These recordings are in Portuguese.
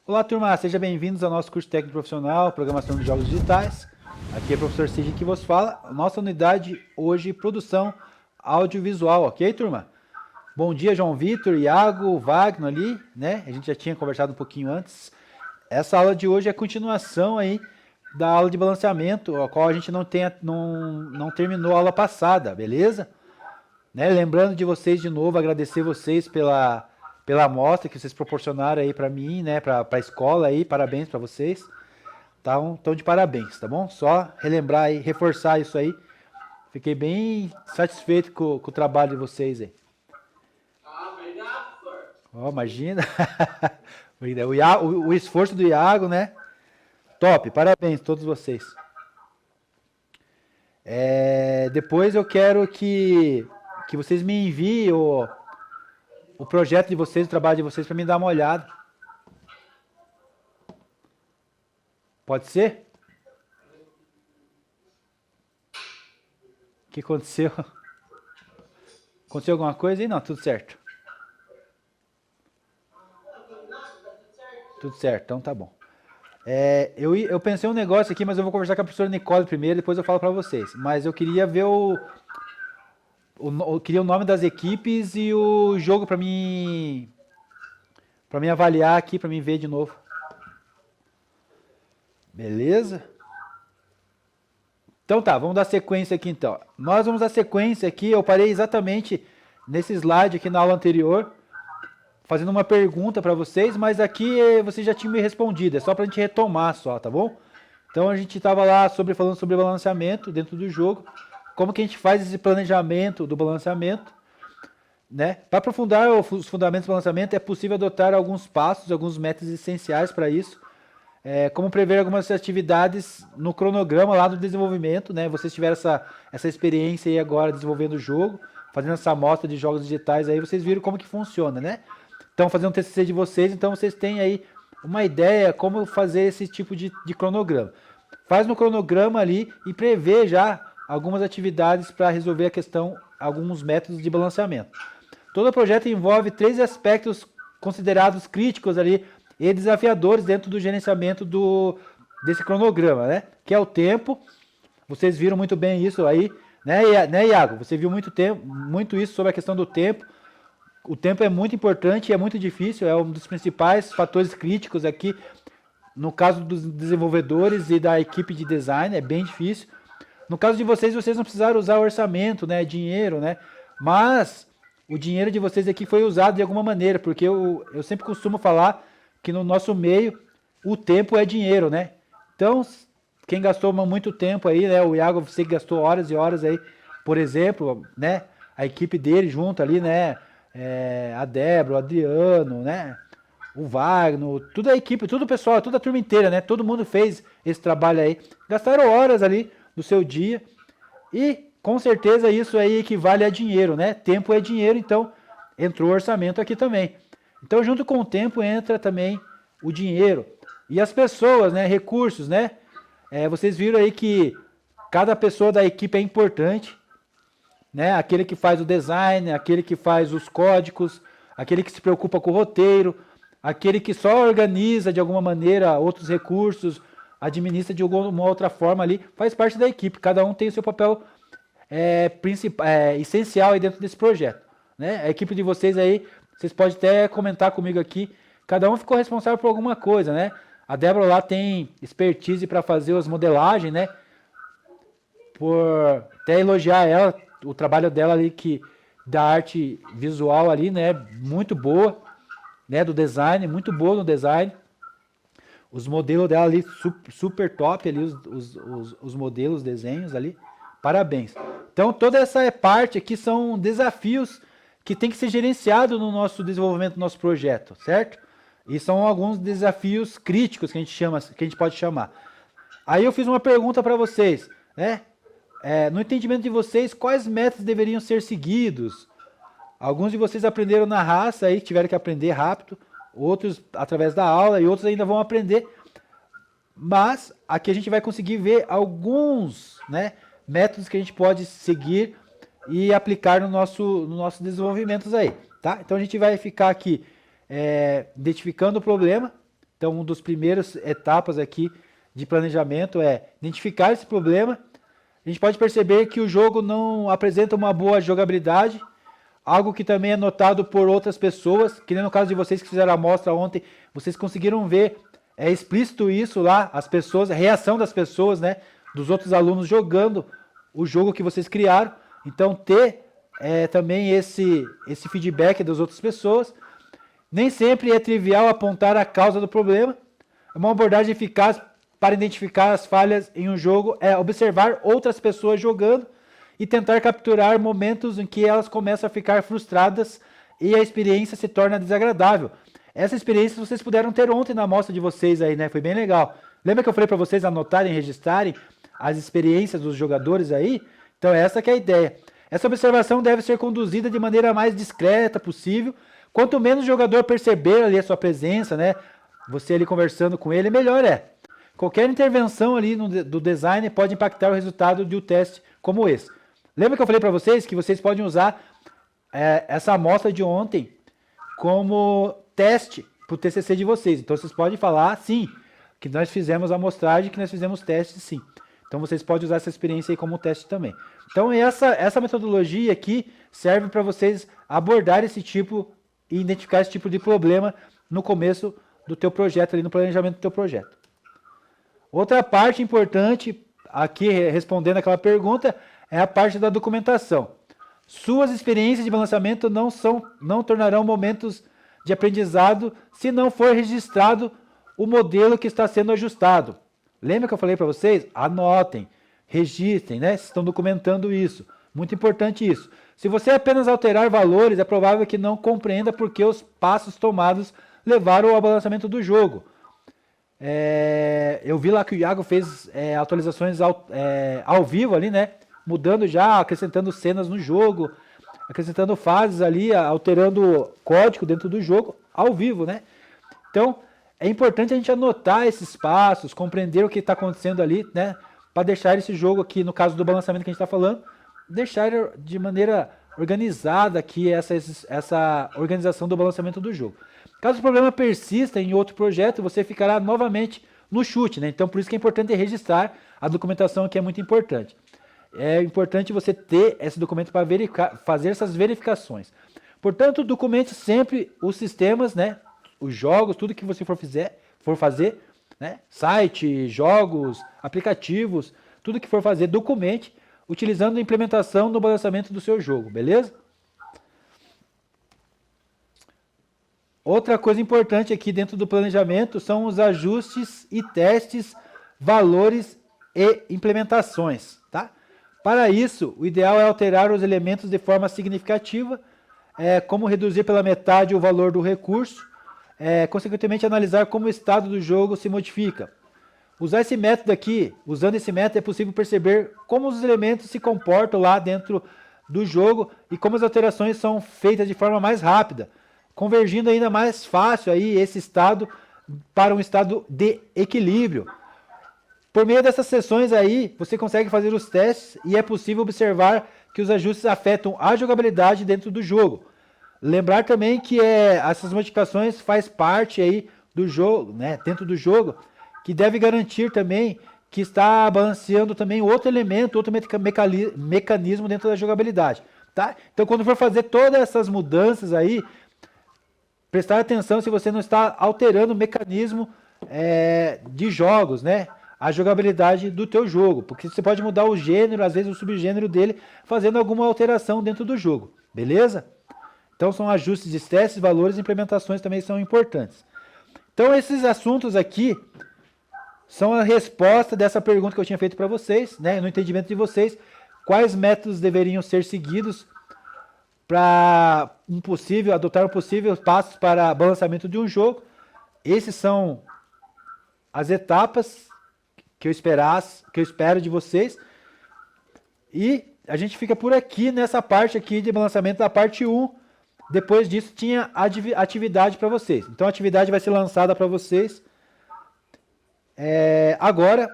Olá, turma, sejam bem-vindos ao nosso curso técnico profissional, programação de jogos digitais. Aqui é o professor Cid que vos fala. Nossa unidade hoje, produção audiovisual, ok, turma? Bom dia, João Vitor, Iago, Wagner ali, né? A gente já tinha conversado um pouquinho antes. Essa aula de hoje é a continuação aí da aula de balanceamento, a qual a gente não terminou a aula passada, beleza? Né? Lembrando de vocês de novo, agradecer vocês pela amostra que vocês proporcionaram aí para mim, né, para a escola aí, parabéns para vocês. Tá? Então de parabéns, tá bom? Só relembrar e reforçar isso aí. Fiquei bem satisfeito com o trabalho de vocês aí. Obrigado, professor. Ó, imagina. o esforço do Iago, né? Top, parabéns a todos vocês. Depois eu quero que vocês me enviem o projeto de vocês, o trabalho de vocês, para me dar uma olhada. Pode ser? O que aconteceu? Aconteceu alguma coisa aí? Não, tudo certo. Tudo certo, então tá bom. Eu pensei um negócio aqui, mas eu vou conversar com a professora Nicole primeiro, depois eu falo para vocês. Mas eu queria ver eu queria o nome das equipes e o jogo para mim avaliar aqui, para mim ver de novo. Beleza? Então tá, vamos dar sequência aqui então. Nós vamos dar sequência aqui, eu parei exatamente nesse slide aqui na aula anterior, fazendo uma pergunta para vocês, mas aqui vocês já tinham me respondido, é só para a gente retomar só, tá bom? Então a gente estava lá falando sobre balanceamento dentro do jogo, como que a gente faz esse planejamento do balanceamento, né? Para aprofundar os fundamentos do balanceamento, é possível adotar alguns passos, alguns métodos essenciais para isso, como prever algumas atividades no cronograma lá do desenvolvimento, né? Vocês tiveram essa experiência aí agora desenvolvendo o jogo, fazendo essa amostra de jogos digitais aí, vocês viram como que funciona, né? Então, fazendo um TCC de vocês, então vocês têm aí uma ideia como fazer esse tipo de cronograma. Faz no cronograma ali e prevê já algumas atividades para resolver a questão, alguns métodos de balanceamento. Todo projeto envolve 3 aspectos considerados críticos ali e desafiadores dentro do gerenciamento desse cronograma, né? Que é o tempo. Vocês viram muito bem isso aí, né, Iago? Você viu muito isso sobre a questão do tempo. O tempo é muito importante e é muito difícil, é um dos principais fatores críticos aqui. No caso dos desenvolvedores e da equipe de design, é bem difícil. No caso de vocês não precisaram usar orçamento, né, dinheiro, né? Mas o dinheiro de vocês aqui foi usado de alguma maneira, porque eu sempre costumo falar que no nosso meio o tempo é dinheiro, né? Então, quem gastou muito tempo aí, né? O Iago, você que gastou horas e horas aí, por exemplo, né? A equipe dele junto ali, né? A Débora, o Adriano, né? O Wagner, toda a equipe, todo o pessoal, toda a turma inteira, né? Todo mundo fez esse trabalho aí. Gastaram horas ali do seu dia e com certeza isso aí equivale a dinheiro, né? Tempo é dinheiro, então entrou o orçamento aqui também. Então, junto com o tempo entra também o dinheiro e as pessoas, né? Recursos, né? Vocês viram aí que cada pessoa da equipe é importante, né? Aquele que faz o design, aquele que faz os códigos, aquele que se preocupa com o roteiro, aquele que só organiza de alguma maneira outros recursos, administra de alguma outra forma ali, faz parte da equipe. Cada um tem o seu papel essencial aí dentro desse projeto, né? A equipe de vocês aí, vocês podem até comentar comigo aqui, cada um ficou responsável por alguma coisa, né? A Débora lá tem expertise para fazer as modelagens, né? Por até elogiar ela, o trabalho dela ali, da arte visual ali, né? Muito boa, né? Do design, muito boa no design. Os modelos dela ali, super top ali, os modelos, desenhos ali. Parabéns. Então, toda essa parte aqui são desafios que tem que ser gerenciado no nosso desenvolvimento do nosso projeto, certo? E são alguns desafios críticos que a gente pode chamar. Aí eu fiz uma pergunta para vocês, né? No entendimento de vocês, quais métodos deveriam ser seguidos? Alguns de vocês aprenderam na raça aí, tiveram que aprender rápido, outros através da aula e outros ainda vão aprender. Mas aqui a gente vai conseguir ver alguns, né, métodos que a gente pode seguir e aplicar no nosso desenvolvimento aí, tá? Então a gente vai ficar aqui identificando o problema, Então, uma das primeiras etapas aqui de planejamento é identificar esse problema. A gente pode perceber que o jogo não apresenta uma boa jogabilidade, algo que também é notado por outras pessoas, que nem no caso de vocês que fizeram a amostra ontem, vocês conseguiram ver, é explícito isso lá, as pessoas, a reação das pessoas, né, dos outros alunos jogando o jogo que vocês criaram. Então, ter também esse feedback das outras pessoas. Nem sempre é trivial apontar a causa do problema. Uma abordagem eficaz para identificar as falhas em um jogo é observar outras pessoas jogando e tentar capturar momentos em que elas começam a ficar frustradas e a experiência se torna desagradável. Essa experiência vocês puderam ter ontem na amostra de vocês aí, né? Foi bem legal. Lembra que eu falei para vocês anotarem, registrarem as experiências dos jogadores aí? Então essa que é a ideia. Essa observação deve ser conduzida de maneira mais discreta possível. Quanto menos o jogador perceber ali a sua presença, né? Você ali conversando com ele, melhor é. Qualquer intervenção ali do design pode impactar o resultado de um teste como esse. Lembra que eu falei para vocês que vocês podem usar essa amostra de ontem como teste para o TCC de vocês. Então vocês podem falar, sim, que nós fizemos a amostragem, que nós fizemos teste, sim. Então vocês podem usar essa experiência aí como teste também. Então essa metodologia aqui serve para vocês abordar esse tipo e identificar esse tipo de problema no começo do teu projeto, ali no planejamento do teu projeto. Outra parte importante, aqui respondendo aquela pergunta, é a parte da documentação. Suas experiências de balanceamento não tornarão momentos de aprendizado se não for registrado o modelo que está sendo ajustado. Lembra que eu falei para vocês? Anotem, registrem, né? Estão documentando isso. Muito importante isso. Se você apenas alterar valores, é provável que não compreenda por que os passos tomados levaram ao balanceamento do jogo. Eu vi lá que o Iago fez atualizações ao vivo ali, né? Mudando já, acrescentando cenas no jogo, acrescentando fases ali, alterando código dentro do jogo, ao vivo, né? Então, é importante a gente anotar esses passos, compreender o que está acontecendo ali, né? Para deixar esse jogo aqui, no caso do balanceamento que a gente está falando, deixar de maneira organizada aqui essa organização do balanceamento do jogo. Caso o problema persista em outro projeto, você ficará novamente no chute, né? Então, por isso que é importante registrar a documentação aqui, é muito importante. É importante você ter esse documento para fazer essas verificações. Portanto, documente sempre os sistemas, né? Os jogos, tudo que você for fazer, né? Site, jogos, aplicativos, tudo que for fazer, documente, utilizando a implementação no balanceamento do seu jogo, beleza? Outra coisa importante aqui dentro do planejamento são os ajustes e testes, valores e implementações, tá? Para isso, o ideal é alterar os elementos de forma significativa, como reduzir pela metade o valor do recurso, consequentemente analisar como o estado do jogo se modifica. Usando esse método é possível perceber como os elementos se comportam lá dentro do jogo e como as alterações são feitas de forma mais rápida, convergindo ainda mais fácil aí esse estado para um estado de equilíbrio. Por meio dessas sessões aí, você consegue fazer os testes e é possível observar que os ajustes afetam a jogabilidade dentro do jogo. Lembrar também que essas modificações faz parte aí do jogo, né, dentro do jogo, que deve garantir também que está balanceando também outro elemento, outro mecanismo dentro da jogabilidade, tá? Então, quando for fazer todas essas mudanças aí, prestar atenção se você não está alterando o mecanismo de jogos, né? A jogabilidade do teu jogo, porque você pode mudar o gênero, às vezes o subgênero dele, fazendo alguma alteração dentro do jogo, beleza? Então são ajustes de testes, valores e implementações também são importantes. Então esses assuntos aqui são a resposta dessa pergunta que eu tinha feito para vocês, né? No entendimento de vocês, quais métodos deveriam ser seguidos para adotar um possível passos para balanceamento de um jogo. Esses são as etapas que eu espero de vocês. E a gente fica por aqui nessa parte aqui de balanceamento da parte 1. Depois disso tinha atividade para vocês. Então a atividade vai ser lançada para vocês. Agora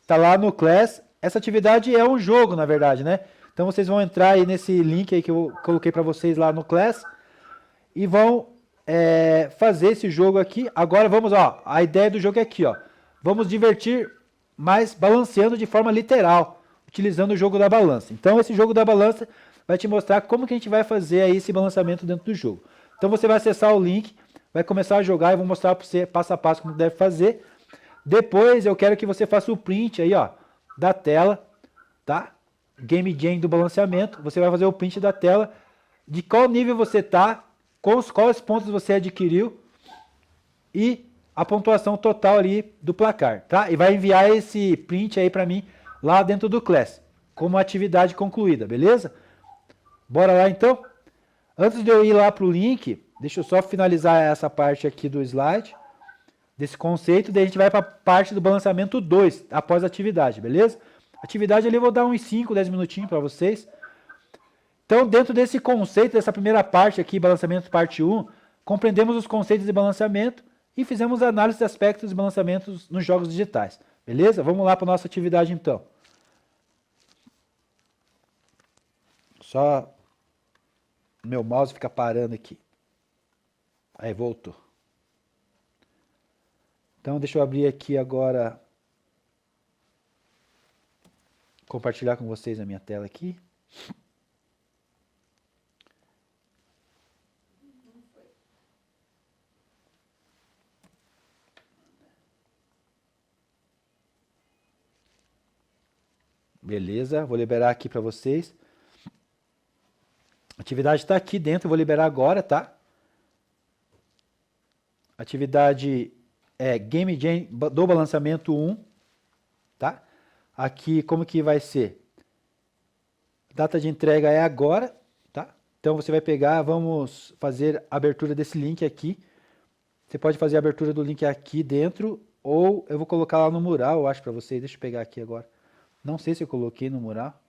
está lá no Class. Essa atividade é um jogo, na verdade, né? Então vocês vão entrar aí nesse link aí que eu coloquei para vocês lá no Class e vão fazer esse jogo aqui. Agora vamos, ó, a ideia do jogo é aqui, ó. Vamos divertir mais balanceando de forma literal, utilizando o jogo da balança. Então esse jogo da balança vai te mostrar como que a gente vai fazer aí esse balanceamento dentro do jogo. Então você vai acessar o link, vai começar a jogar e vou mostrar para você passo a passo como deve fazer. Depois eu quero que você faça o print aí, ó, da tela, tá? Game Jam do balanceamento. Você vai fazer o print da tela de qual nível você tá, quais pontos você adquiriu e a pontuação total ali do placar, tá? E vai enviar esse print aí para mim lá dentro do Class, como atividade concluída, beleza? Bora lá então? Antes de eu ir lá para o link, deixa eu só finalizar essa parte aqui do slide, desse conceito, daí a gente vai para a parte do balanceamento 2, após a atividade, beleza? Atividade ali eu vou dar uns 5, 10 minutinhos para vocês. Então, dentro desse conceito, dessa primeira parte aqui, balanceamento parte 1, compreendemos os conceitos de balanceamento e fizemos análise de aspectos de balanceamentos nos jogos digitais. Beleza? Vamos lá para a nossa atividade então. Só meu mouse fica parando aqui. Aí, voltou. Então, deixa eu abrir aqui agora, compartilhar com vocês a minha tela aqui. Beleza, vou liberar aqui para vocês. A atividade está aqui dentro, vou liberar agora, tá? Atividade é Game Jam do balanceamento 1, tá? Aqui como que vai ser? Data de entrega é agora, tá? Então você vai pegar, vamos fazer a abertura desse link aqui. Você pode fazer a abertura do link aqui dentro, ou eu vou colocar lá no mural, eu acho para vocês. Deixa eu pegar aqui agora. Não sei se eu coloquei no mural,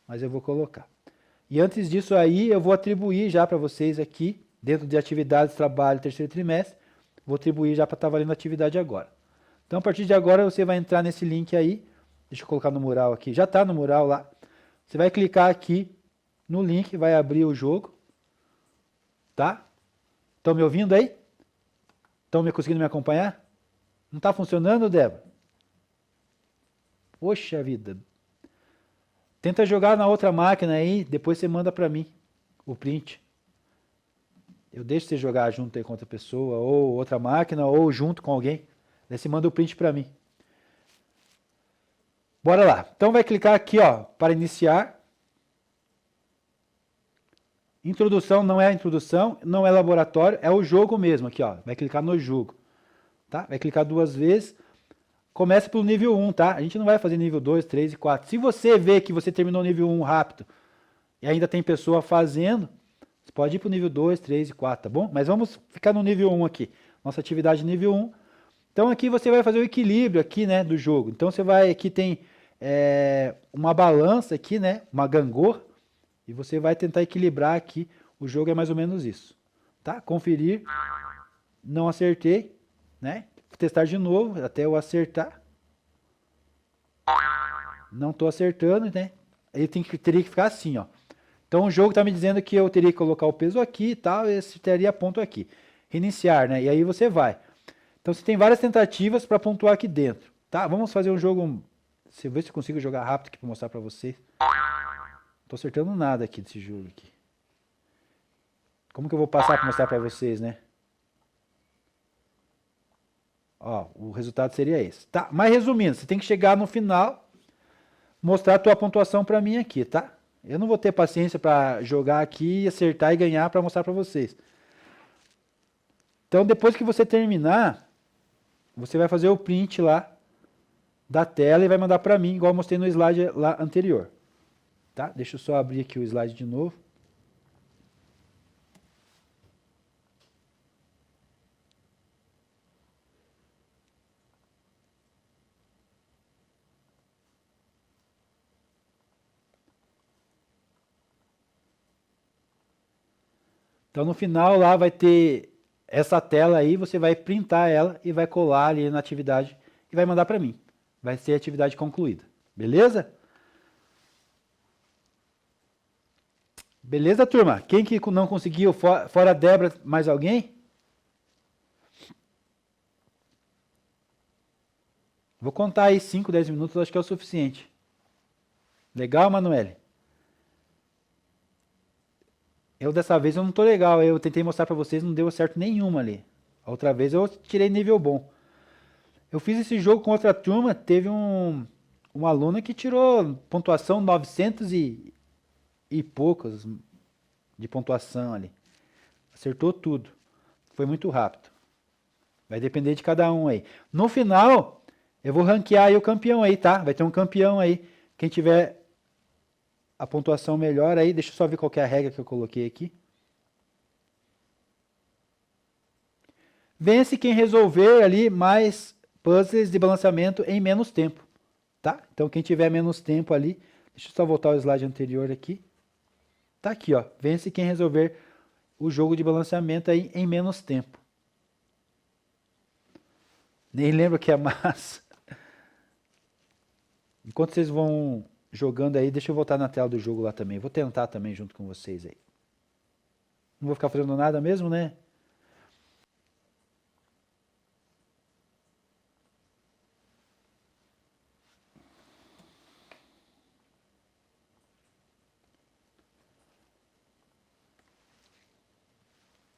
mas eu vou colocar. E antes disso aí, eu vou atribuir já para vocês aqui, dentro de atividades, trabalho, terceiro trimestre, vou atribuir já para estar valendo a atividade agora. Então, a partir de agora, você vai entrar nesse link aí, deixa eu colocar no mural aqui, já está no mural lá. Você vai clicar aqui no link, vai abrir o jogo, tá? Estão me ouvindo aí? Estão conseguindo me acompanhar? Não está funcionando, Débora? Poxa vida. Tenta jogar na outra máquina aí, depois você manda para mim o print. Eu deixo você jogar junto aí com outra pessoa, ou outra máquina, ou junto com alguém. Daí você manda o print para mim. Bora lá. Então vai clicar aqui, ó, para iniciar. Introdução não é a introdução, não é laboratório, é o jogo mesmo aqui, ó. Vai clicar no jogo, tá? Vai clicar 2 vezes. Começa pelo nível 1, tá? A gente não vai fazer nível 2, 3 e 4. Se você vê que você terminou o nível 1 rápido e ainda tem pessoa fazendo, você pode ir para o nível 2, 3 e 4, tá bom? Mas vamos ficar no nível 1 aqui. Nossa atividade nível 1. Então aqui você vai fazer o equilíbrio aqui, né, do jogo. Então você vai, aqui tem uma balança aqui, né, uma gangorra, e você vai tentar equilibrar aqui. O jogo é mais ou menos isso, tá? Conferir. Não acertei, né? Vou testar de novo até eu acertar. Não estou acertando, né? Ele teria que ficar assim, ó. Então o jogo está me dizendo que eu teria que colocar o peso aqui e tal, e acertaria ponto aqui. Reiniciar, né? E aí você vai. Então você tem várias tentativas para pontuar aqui dentro, tá? Vamos fazer um jogo. Deixa eu ver se eu consigo jogar rápido aqui para mostrar para vocês. Não tô acertando nada aqui desse jogo aqui. Como que eu vou passar para mostrar para vocês, né? Ó, o resultado seria esse, tá? Mas resumindo, você tem que chegar no final, mostrar a tua pontuação para mim aqui, tá? Eu não vou ter paciência para jogar aqui, acertar e ganhar para mostrar para vocês. Então, depois que você terminar, você vai fazer o print lá da tela e vai mandar para mim, igual eu mostrei no slide lá anterior. Tá? Deixa eu só abrir aqui o slide de novo. Então, no final lá vai ter essa tela aí, você vai printar ela e vai colar ali na atividade e vai mandar para mim. Vai ser a atividade concluída. Beleza? Beleza, turma? Quem que não conseguiu, fora a Débora, mais alguém? Vou contar aí 5, 10 minutos, acho que é o suficiente. Legal, Manoel? Dessa vez eu não tô legal, eu tentei mostrar pra vocês, não deu certo nenhuma ali. A outra vez eu tirei nível bom. Eu fiz esse jogo com outra turma, teve um aluno que tirou pontuação 900 e poucos de pontuação ali. Acertou tudo. Foi muito rápido. Vai depender de cada um aí. No final, eu vou ranquear aí o campeão aí, tá? Vai ter um campeão aí. Quem tiver a pontuação melhor aí, deixa eu só ver qual que é a regra que eu coloquei aqui. Vence quem resolver ali mais puzzles de balanceamento em menos tempo, tá? Então quem tiver menos tempo ali, deixa eu só voltar ao slide anterior aqui. Tá aqui, ó. Vence quem resolver o jogo de balanceamento aí em menos tempo. Nem lembro que é massa. Enquanto vocês vão jogando aí, deixa eu voltar na tela do jogo lá também. Vou tentar também junto com vocês aí. Não vou ficar fazendo nada mesmo, né?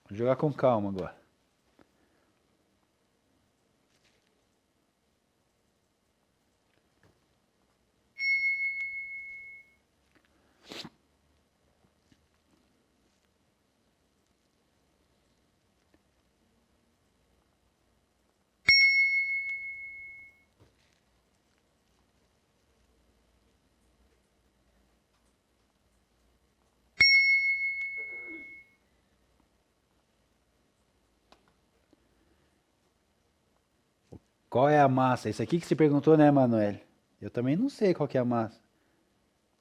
Vou jogar com calma agora. Qual é a massa? Isso aqui que você perguntou, né, Manoel? Eu também não sei qual que é a massa.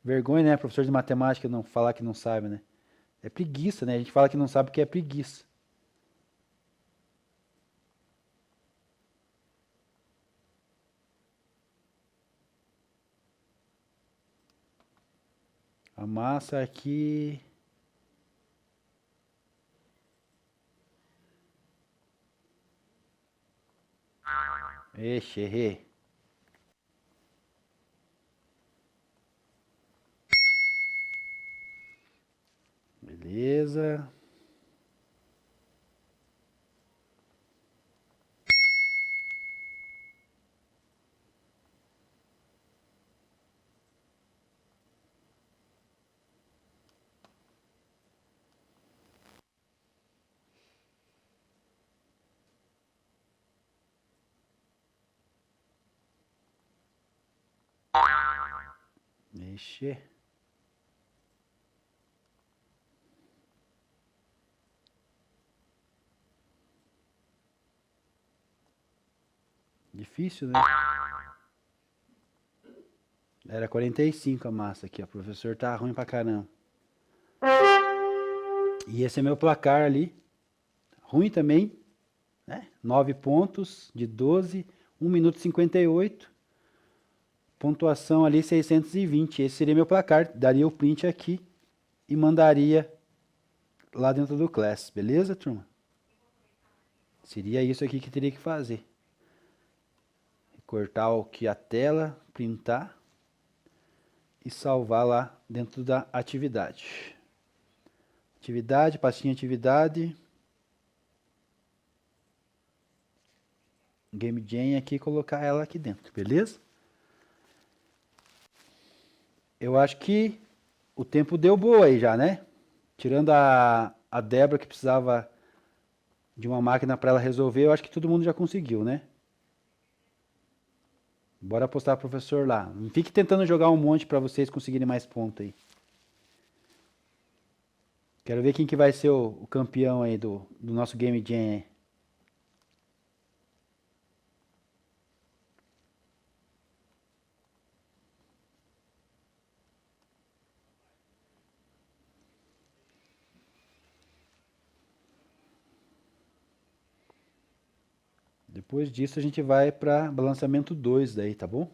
Vergonha, né, professor de matemática não falar que não sabe, né? É preguiça, né? A gente fala que não sabe porque é preguiça. A massa aqui... Ixi, errei. Beleza. Ixi. Difícil, né? Era 45 a massa aqui, ó. O professor tá ruim pra caramba. E esse é meu placar ali. Ruim também, né? 9 pontos de 12, 1 minuto e 58. Pontuação ali 620. Esse seria meu placar. Daria o print aqui e mandaria lá dentro do Class. Beleza, turma? Seria isso aqui que teria que fazer. Cortar aqui a tela, printar e salvar lá dentro da atividade. Atividade, pastinha atividade. Game Jam aqui, colocar ela aqui dentro, beleza? Eu acho que o tempo deu boa aí já, né? Tirando a Débora que precisava de uma máquina para ela resolver, eu acho que todo mundo já conseguiu, né? Bora postar professor lá. Não fique tentando jogar um monte para vocês conseguirem mais pontos aí. Quero ver quem que vai ser o campeão aí do nosso Game Jam. Depois disso a gente vai para balanceamento 2 daí, tá bom?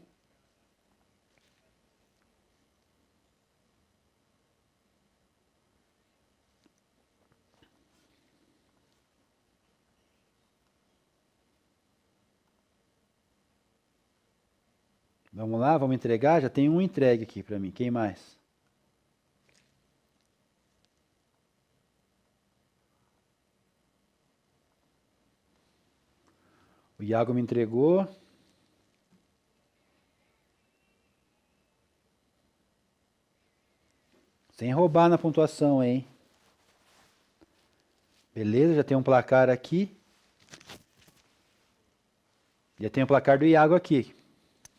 Vamos lá, vamos entregar? Já tem um entregue aqui para mim. Quem mais? O Iago me entregou. Sem roubar na pontuação, hein? Beleza, já tem um placar aqui. Já tem o placar do Iago aqui.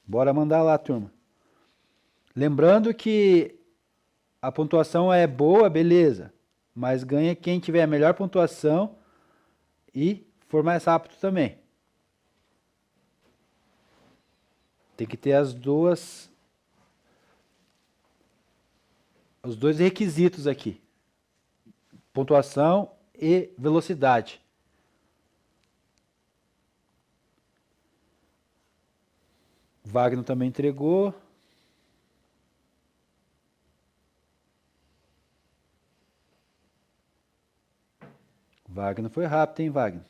Bora mandar lá, turma. Lembrando que a pontuação é boa, beleza. Mas ganha quem tiver a melhor pontuação e for mais rápido também. Tem que ter os dois requisitos aqui. Pontuação e velocidade. Wagner também entregou. Wagner foi rápido, hein, Wagner?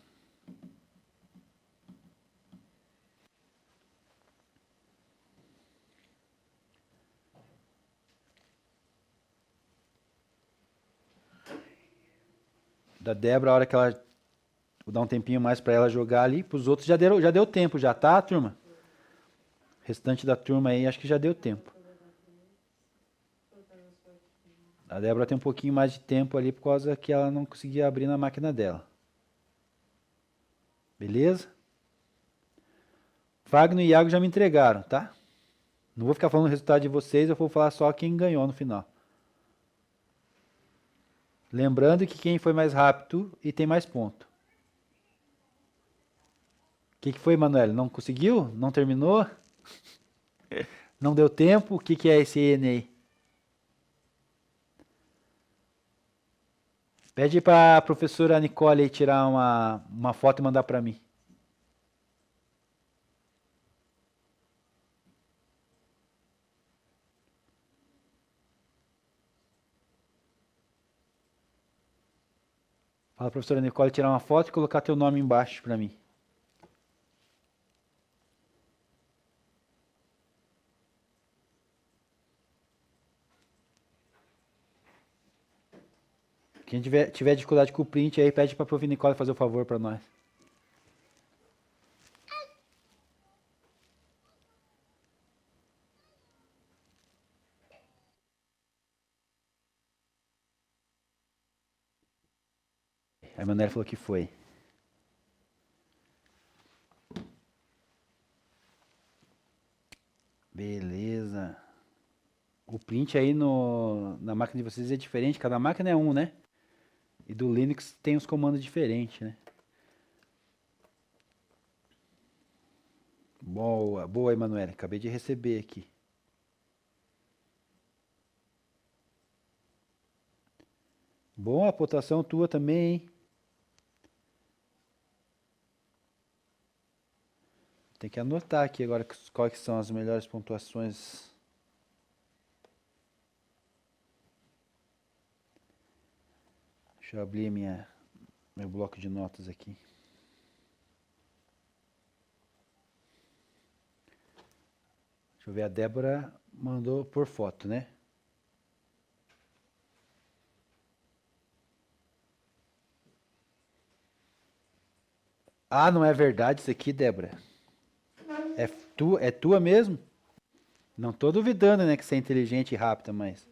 Da Débora, a hora que ela... Vou dar um tempinho mais para ela jogar ali. Para os outros já deu tempo, já, tá, turma? Restante da turma aí, acho que já deu tempo. A Débora tem um pouquinho mais de tempo ali por causa que ela não conseguia abrir na máquina dela. Beleza? Wagner e Iago já me entregaram, tá? Não vou ficar falando o resultado de vocês, eu vou falar só quem ganhou no final. Lembrando que quem foi mais rápido e tem mais ponto. O que foi, Manuel? Não conseguiu? Não terminou? Não deu tempo? O que é esse N aí? Pede para a professora Nicole aí tirar uma foto e mandar para mim. Fala, professora Nicole, tirar uma foto e colocar teu nome embaixo para mim. Quem tiver dificuldade com o print aí, pede para a prof. Nicole fazer o favor para nós. A Emanuele falou que foi. Beleza. O print aí na máquina de vocês é diferente, cada máquina é um, né? E do Linux tem os comandos diferentes, né? Boa, boa, Emanuele. Acabei de receber aqui. Bom, a pontuação tua também, hein? Tem que anotar aqui agora quais são as melhores pontuações. Deixa eu abrir meu bloco de notas aqui. Deixa eu ver, a Débora mandou por foto, né? Ah, não é verdade isso aqui, Débora? É tua mesmo? Não tô duvidando, né, que você é inteligente e rápida, mas...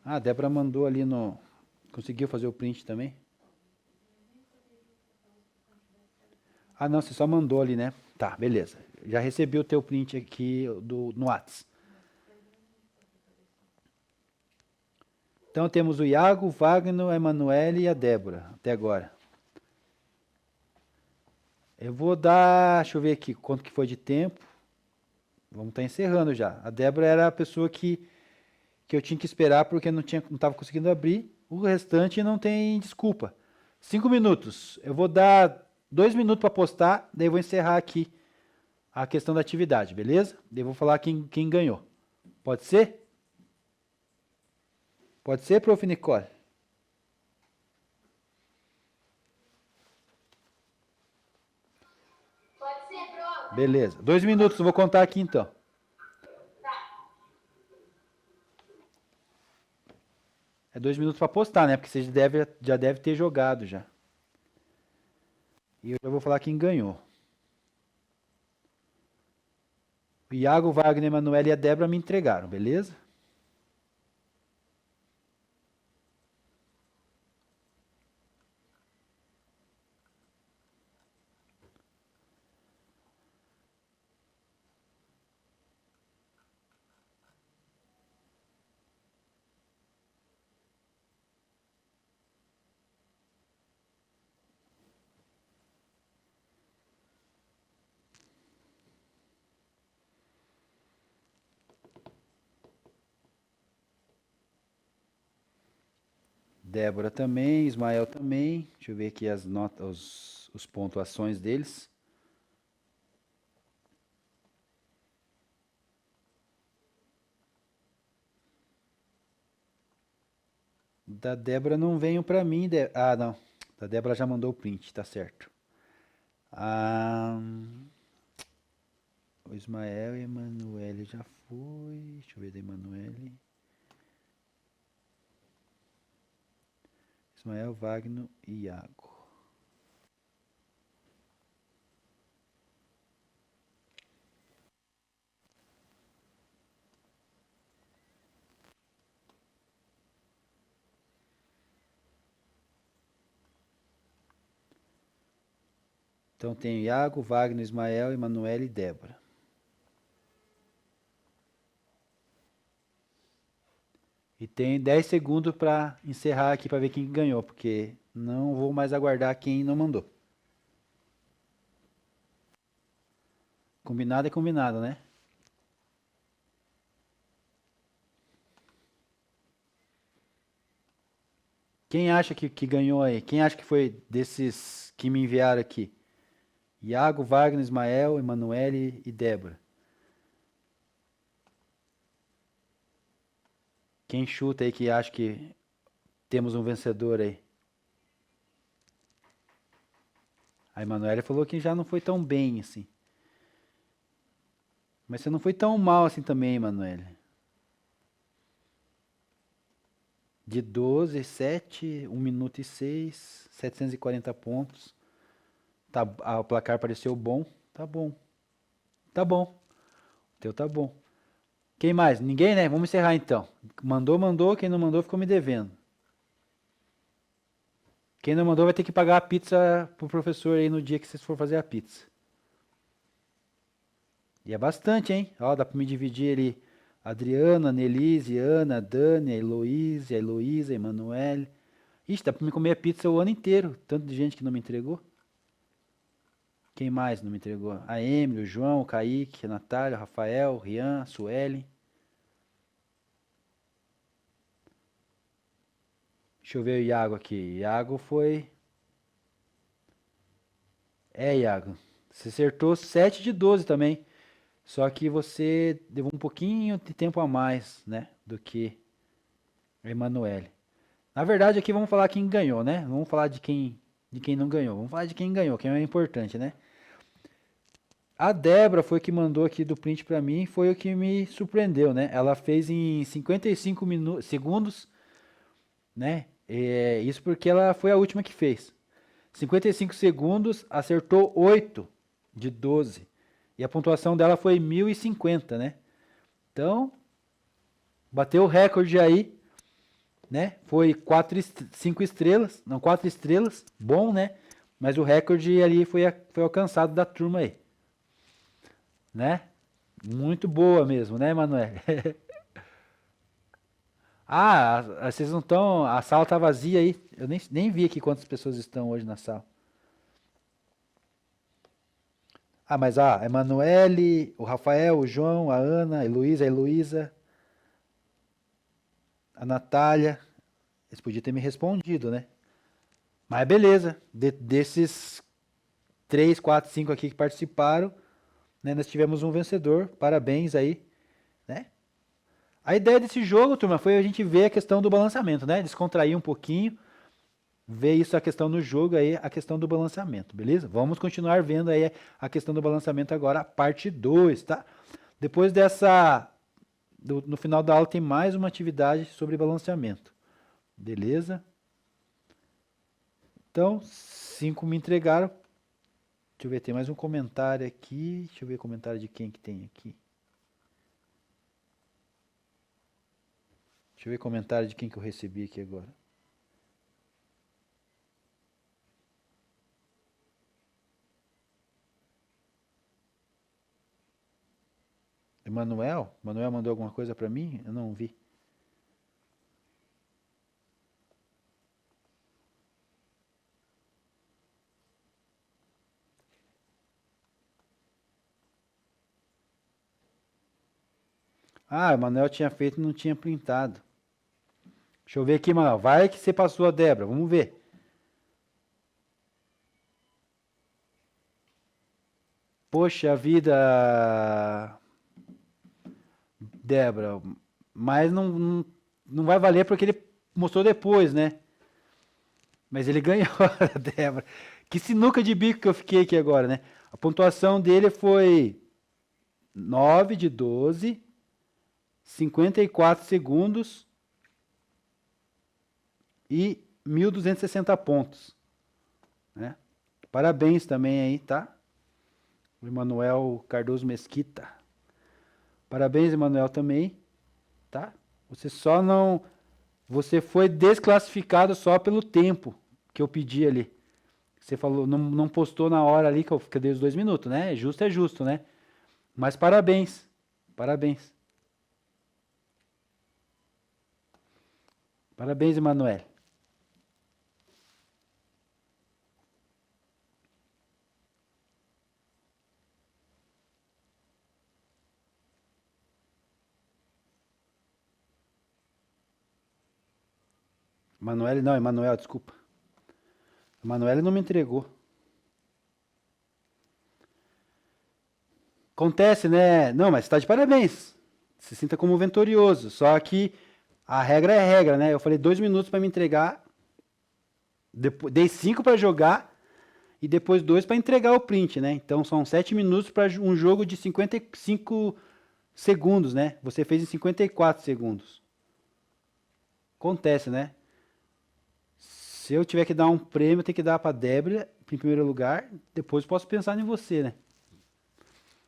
Ah, a Débora mandou ali no... Conseguiu fazer o print também? Ah, não, você só mandou ali, né? Tá, beleza. Já recebi o teu print aqui no Whats. Então temos o Iago, o Wagner, a Emanuele e a Débora, até agora. Eu vou dar, deixa eu ver aqui, quanto que foi de tempo. Vamos estar encerrando já. A Débora era a pessoa que eu tinha que esperar porque não estava conseguindo abrir. O restante não tem desculpa. 5 minutos. Eu vou dar 2 minutos para postar, daí eu vou encerrar aqui a questão da atividade, beleza? Daí eu vou falar quem ganhou. Pode ser? Pode ser, prof. Nicole? Pode ser, prof. Beleza. 2 minutos, eu vou contar aqui então. É 2 minutos para postar, né? Porque você já deve ter jogado já. E eu já vou falar quem ganhou. O Iago, o Wagner, Emanuele e a Débora me entregaram, beleza? Débora também, Ismael também. Deixa eu ver aqui as notas, os pontuações deles. Da Débora não veio pra mim. Ah, não. Da Débora já mandou o print, tá certo. Ah, o Ismael e a Emanuele já foi. Deixa eu ver da Emanuele. Ismael, Wagner e Iago. Então tem Iago, Wagner, Ismael, Emanuele e Débora. E tem 10 segundos para encerrar aqui para ver quem ganhou, porque não vou mais aguardar quem não mandou. Combinado é combinado, né? Quem acha que ganhou aí? Quem acha que foi desses que me enviaram aqui? Iago, Wagner, Ismael, Emanuele e Débora. Quem chuta aí que acha que temos um vencedor aí? A Emanuele falou que já não foi tão bem assim. Mas você não foi tão mal assim também, Emanuele. De 12, 7, 1 minuto e 6, 740 pontos. Tá, o placar pareceu bom. Tá bom. Tá bom. O teu tá bom. Quem mais? Ninguém, né? Vamos encerrar então. Mandou, mandou. Quem não mandou ficou me devendo. Quem não mandou vai ter que pagar a pizza pro professor aí no dia que vocês for fazer a pizza. E é bastante, hein? Ó, dá pra me dividir ali. Adriana, Nelise, Ana, Dani, Heloísa, Heloísa, Emanuele. Ixi, dá pra me comer a pizza o ano inteiro. Tanto de gente que não me entregou. Quem mais não me entregou? A Emily, o João, o Kaique, a Natália, o Rafael, o Rian, a Sueli. Deixa eu ver o Iago aqui. Iago foi... Iago. Você acertou 7 de 12 também. Só que você deu um pouquinho de tempo a mais, né? Do que a Emanuele. Na verdade, aqui vamos falar quem ganhou, né? Vamos falar de quem não ganhou. Vamos falar de quem ganhou, quem é importante, né? A Débora foi que mandou aqui do print pra mim, foi o que me surpreendeu, né? Ela fez em 55 segundos, né? Isso porque ela foi a última que fez. 55 segundos, acertou 8 de 12. E a pontuação dela foi 1050, né? Então, bateu o recorde aí, né? Foi 5 estrelas, não, 4 estrelas, bom, né? Mas o recorde ali foi alcançado da turma aí. Né? Muito boa mesmo, né, Emanuele? Ah, vocês não estão. A sala tá vazia aí. Eu nem vi aqui quantas pessoas estão hoje na sala. Ah, mas a Emanuele, o Rafael, o João, a Ana, a Heloísa, a Natália. Eles podiam ter me respondido, né? Mas beleza. Desses 3, 4, 5 aqui que participaram, né, nós tivemos um vencedor. Parabéns aí, né? A ideia desse jogo, turma, foi a gente ver a questão do balanceamento, né? Descontrair um pouquinho, ver isso, a questão no jogo aí, a questão do balanceamento, beleza? Vamos continuar vendo aí a questão do balanceamento agora, a parte 2, tá? Depois dessa, no final da aula tem mais uma atividade sobre balanceamento, beleza? Então, 5 me entregaram. Deixa eu ver, tem mais um comentário aqui. Deixa eu ver o comentário de quem que tem aqui. Deixa eu ver o comentário de quem que eu recebi aqui agora. Emanuel? Emanuel mandou alguma coisa para mim? Eu não vi. Ah, o Emanuel tinha feito e não tinha printado. Deixa eu ver aqui, Emanuel. Vai que você passou a Débora. Vamos ver. Poxa vida, Débora. Mas não vai valer porque ele mostrou depois, né? Mas ele ganhou, Débora. Que sinuca de bico que eu fiquei aqui agora, né? A pontuação dele foi 9 de 12, 54 segundos e 1.260 pontos, né? Parabéns também aí, tá? O Emanuel Cardoso Mesquita. Parabéns, Emanuel, também, tá? Você só não... Você foi desclassificado só pelo tempo que eu pedi ali. Você falou, não postou na hora ali que eu dei os 2 minutos, né? Justo é justo, né? Mas parabéns. Parabéns. Parabéns, Emanuel. Emanuel, não, Emanuel, desculpa. Emanuel não me entregou. Acontece, né? Não, mas está de parabéns. Se sinta como vitorioso. Só que a regra é regra, né? Eu falei 2 minutos para me entregar. Dei 5 para jogar. E depois 2 para entregar o print, né? Então são 7 minutos para um jogo de 55 segundos, né? Você fez em 54 segundos. Acontece, né? Se eu tiver que dar um prêmio, eu tenho que dar para a Débora em primeiro lugar. Depois posso pensar em você, né?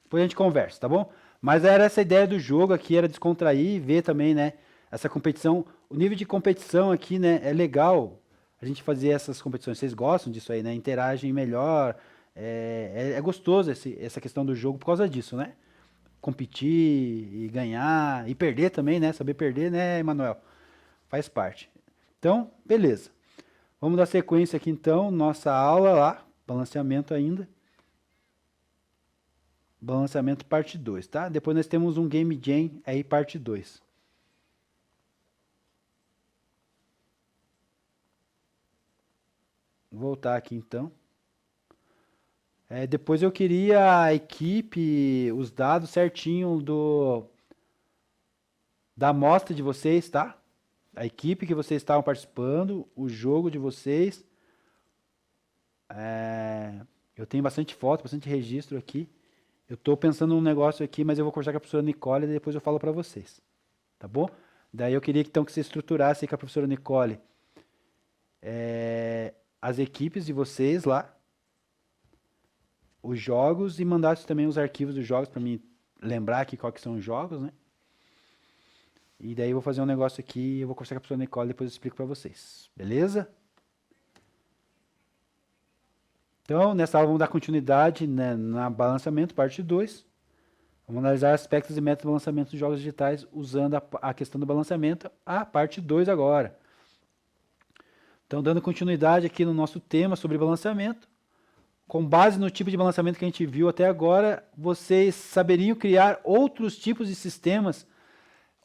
Depois a gente conversa, tá bom? Mas era essa ideia do jogo aqui, era descontrair, ver também, né? Essa competição, o nível de competição aqui, né? É legal a gente fazer essas competições. Vocês gostam disso aí, né? Interagem melhor. É gostoso essa questão do jogo por causa disso, né? Competir e ganhar e perder também, né? Saber perder, né, Emanuel? Faz parte. Então, beleza. Vamos dar sequência aqui então, nossa aula lá, balanceamento ainda. Balanceamento parte 2, tá? Depois nós temos um Game Jam aí parte 2. Vou voltar aqui então. Depois eu queria a equipe, os dados certinho da amostra de vocês, tá? A equipe que vocês estavam participando, o jogo de vocês. Eu tenho bastante foto, bastante registro aqui. Eu estou pensando num negócio aqui, mas eu vou conversar com a professora Nicole e depois eu falo para vocês. Tá bom? Daí eu queria então que você estruturasse aí com a professora Nicole as equipes de vocês lá, os jogos e mandasse também os arquivos dos jogos para mim lembrar aqui qual que são os jogos, né? E daí eu vou fazer um negócio aqui, eu vou conversar com a professora Nicole e depois eu explico para vocês. Beleza? Então, nessa aula vamos dar continuidade, né, na balanceamento, parte 2. Vamos analisar aspectos e métodos de balanceamento dos jogos digitais usando a questão do balanceamento, a parte 2 agora. Então, dando continuidade aqui no nosso tema sobre balanceamento, com base no tipo de balanceamento que a gente viu até agora, vocês saberiam criar outros tipos de sistemas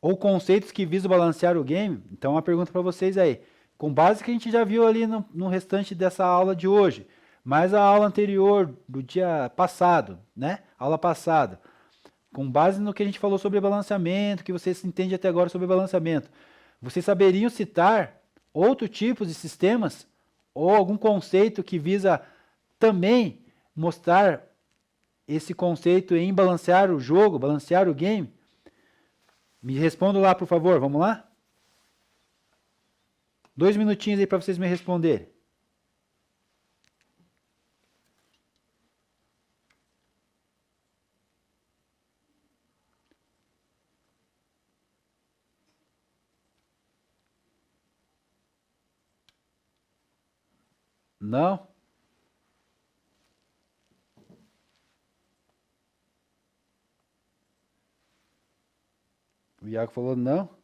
ou conceitos que visam balancear o game? Então, uma pergunta para vocês aí. Com base no que a gente já viu ali no restante dessa aula de hoje, mas a aula anterior, do dia passado, né? Aula passada. com base no que a gente falou sobre balanceamento, que vocês entendem até agora sobre balanceamento, vocês saberiam citar outro tipo de sistemas ou algum conceito que visa também mostrar esse conceito em balancear o jogo, balancear o game? Me respondam lá, por favor, vamos lá? 2 minutinhos aí para vocês me responderem. Não? O Iago falou não.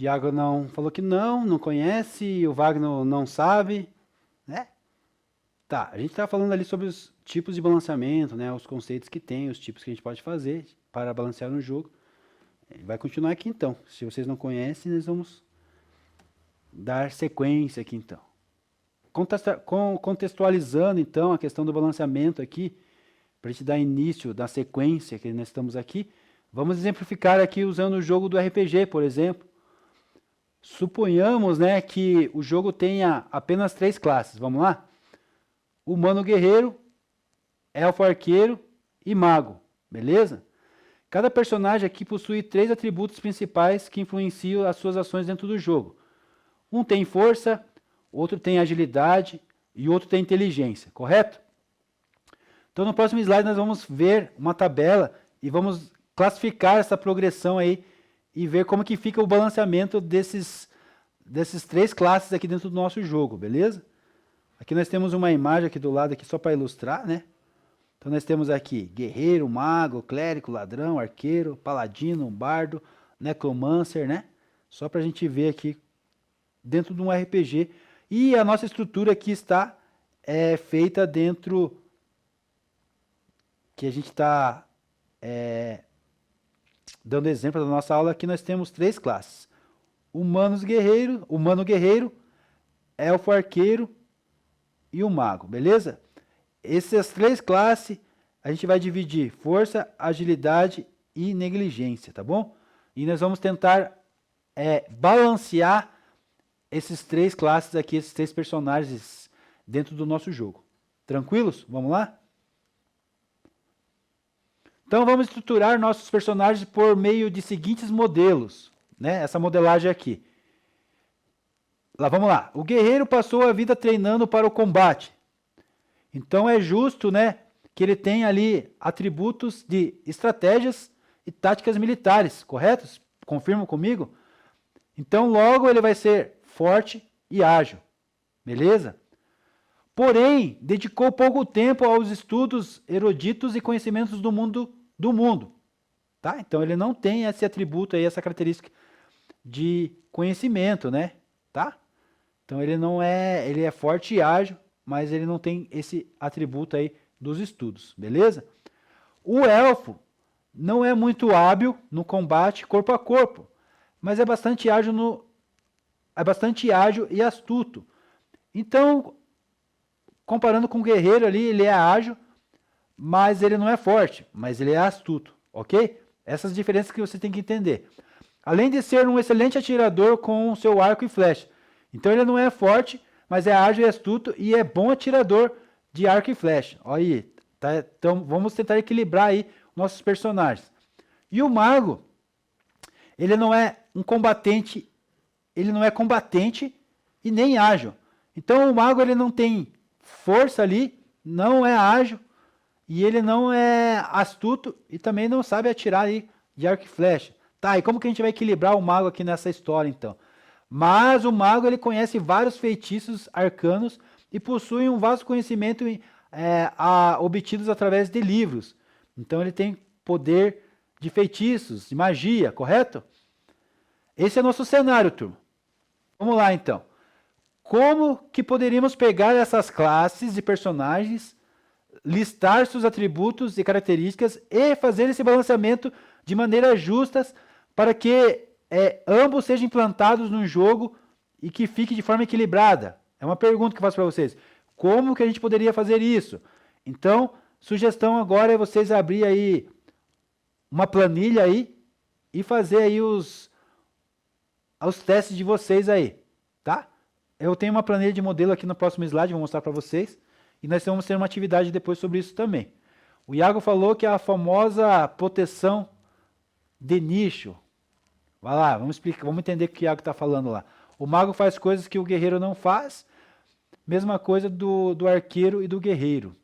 Iago não falou que não conhece, o Wagner não sabe, né? Tá, a gente está falando ali sobre os tipos de balanceamento, né? Os conceitos que tem, os tipos que a gente pode fazer para balancear no jogo. Vai continuar aqui então. Se vocês não conhecem, nós vamos dar sequência aqui então. Contextualizando então a questão do balanceamento aqui, para a gente dar início da sequência que nós estamos aqui, vamos exemplificar aqui usando o jogo do RPG, por exemplo. Suponhamos, né, que o jogo tenha apenas 3 classes. Vamos lá? Humano guerreiro, elfo arqueiro e mago. Beleza? Cada personagem aqui possui 3 atributos principais que influenciam as suas ações dentro do jogo. Um tem força, outro tem agilidade e outro tem inteligência, correto? Então no próximo slide nós vamos ver uma tabela e vamos classificar essa progressão aí e ver como que fica o balanceamento dessas 3 classes aqui dentro do nosso jogo, beleza? Aqui nós temos uma imagem aqui do lado aqui só para ilustrar, né? Então nós temos aqui guerreiro, mago, clérigo, ladrão, arqueiro, paladino, bardo, necromancer, né? Só para a gente ver aqui dentro de um RPG. E a nossa estrutura aqui está feita dentro que a gente está dando exemplo da nossa aula. Aqui nós temos 3 classes: humano guerreiro, elfo arqueiro e o mago, beleza? Essas 3 classes a gente vai dividir força, agilidade e negligência, tá bom? E nós vamos tentar balancear esses 3 classes aqui, esses 3 personagens dentro do nosso jogo. Tranquilos? Vamos lá? Então vamos estruturar nossos personagens por meio de seguintes modelos, né? Essa modelagem aqui. Vamos lá. O guerreiro passou a vida treinando para o combate. Então é justo, né, que ele tenha ali atributos de estratégias e táticas militares, corretos? Confirmam comigo? Então logo ele vai ser forte e ágil, beleza? Porém, dedicou pouco tempo aos estudos eruditos e conhecimentos do mundo, tá? Então ele não tem esse atributo aí, essa característica de conhecimento, né? Tá? Então ele é forte e ágil, mas ele não tem esse atributo aí dos estudos, beleza? O elfo não é muito hábil no combate corpo a corpo, mas é bastante ágil e astuto. Então, comparando com o guerreiro ali, ele é ágil, mas ele não é forte, mas ele é astuto, ok? Essas diferenças que você tem que entender. Além de ser um excelente atirador com seu arco e flecha. Então ele não é forte, mas é ágil e astuto e é bom atirador de arco e flecha. Olha aí, tá? Então vamos tentar equilibrar aí nossos personagens. E o mago, ele não é combatente e nem ágil. Então o mago ele não tem força ali, não é ágil e ele não é astuto e também não sabe atirar aí de arco e flecha. Tá, e como que a gente vai equilibrar o mago aqui nessa história então? Mas o mago ele conhece vários feitiços arcanos e possui um vasto conhecimento obtidos através de livros. Então ele tem poder de feitiços, de magia, correto? Esse é nosso cenário, turma. Vamos lá, então. Como que poderíamos pegar essas classes de personagens, listar seus atributos e características e fazer esse balanceamento de maneira justa para que ambos sejam implantados no jogo e que fique de forma equilibrada? É uma pergunta que eu faço para vocês. Como que a gente poderia fazer isso? Então, sugestão agora é vocês abrir aí uma planilha aí e fazer aí os testes de vocês aí, tá? Eu tenho uma planilha de modelo aqui no próximo slide, vou mostrar para vocês. E nós vamos ter uma atividade depois sobre isso também. O Iago falou que é a famosa proteção de nicho. Vai lá, vamos explicar, vamos entender o que o Iago está falando lá. O mago faz coisas que o guerreiro não faz. Mesma coisa do arqueiro e do guerreiro.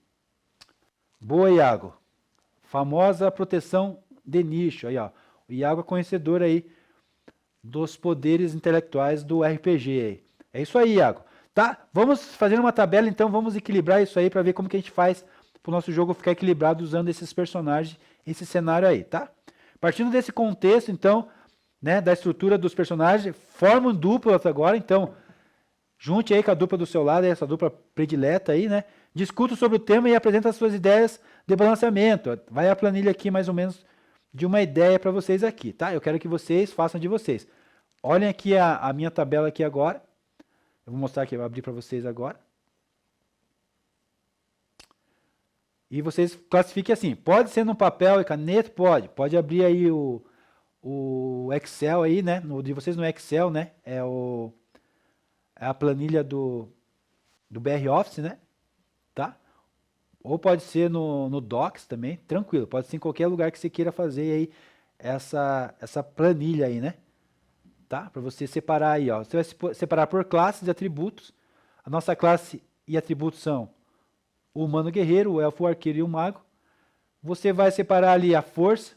Boa, Iago. Famosa proteção de nicho. Aí, ó. O Iago é conhecedor aí dos poderes intelectuais do RPG. Aí. É isso aí, Iago. Tá? Vamos fazer uma tabela, então, vamos equilibrar isso aí para ver como que a gente faz para o nosso jogo ficar equilibrado usando esses personagens, esse cenário aí, tá? Partindo desse contexto, então, né, da estrutura dos personagens, formam duplas agora, então, junte aí com a dupla do seu lado, essa dupla predileta aí, né? Discuta sobre o tema e apresenta as suas ideias de balanceamento. Vai a planilha aqui, mais ou menos, de uma ideia para vocês aqui, tá? Eu quero que vocês façam de vocês. Olhem aqui a minha tabela aqui agora. Eu vou mostrar aqui, eu vou abrir para vocês agora. E vocês classifiquem assim. Pode ser no papel e caneta? Pode. Pode abrir aí o Excel aí, né? No de vocês no Excel, né? É a planilha do BR Office, né? Tá? Ou pode ser no Docs também, tranquilo. Pode ser em qualquer lugar que você queira fazer aí essa planilha aí, né? Tá? Para você separar aí, ó. Você vai separar por classes e atributos. A nossa classe e atributos são o humano guerreiro, o elfo, o arqueiro e o mago. Você vai separar ali a força,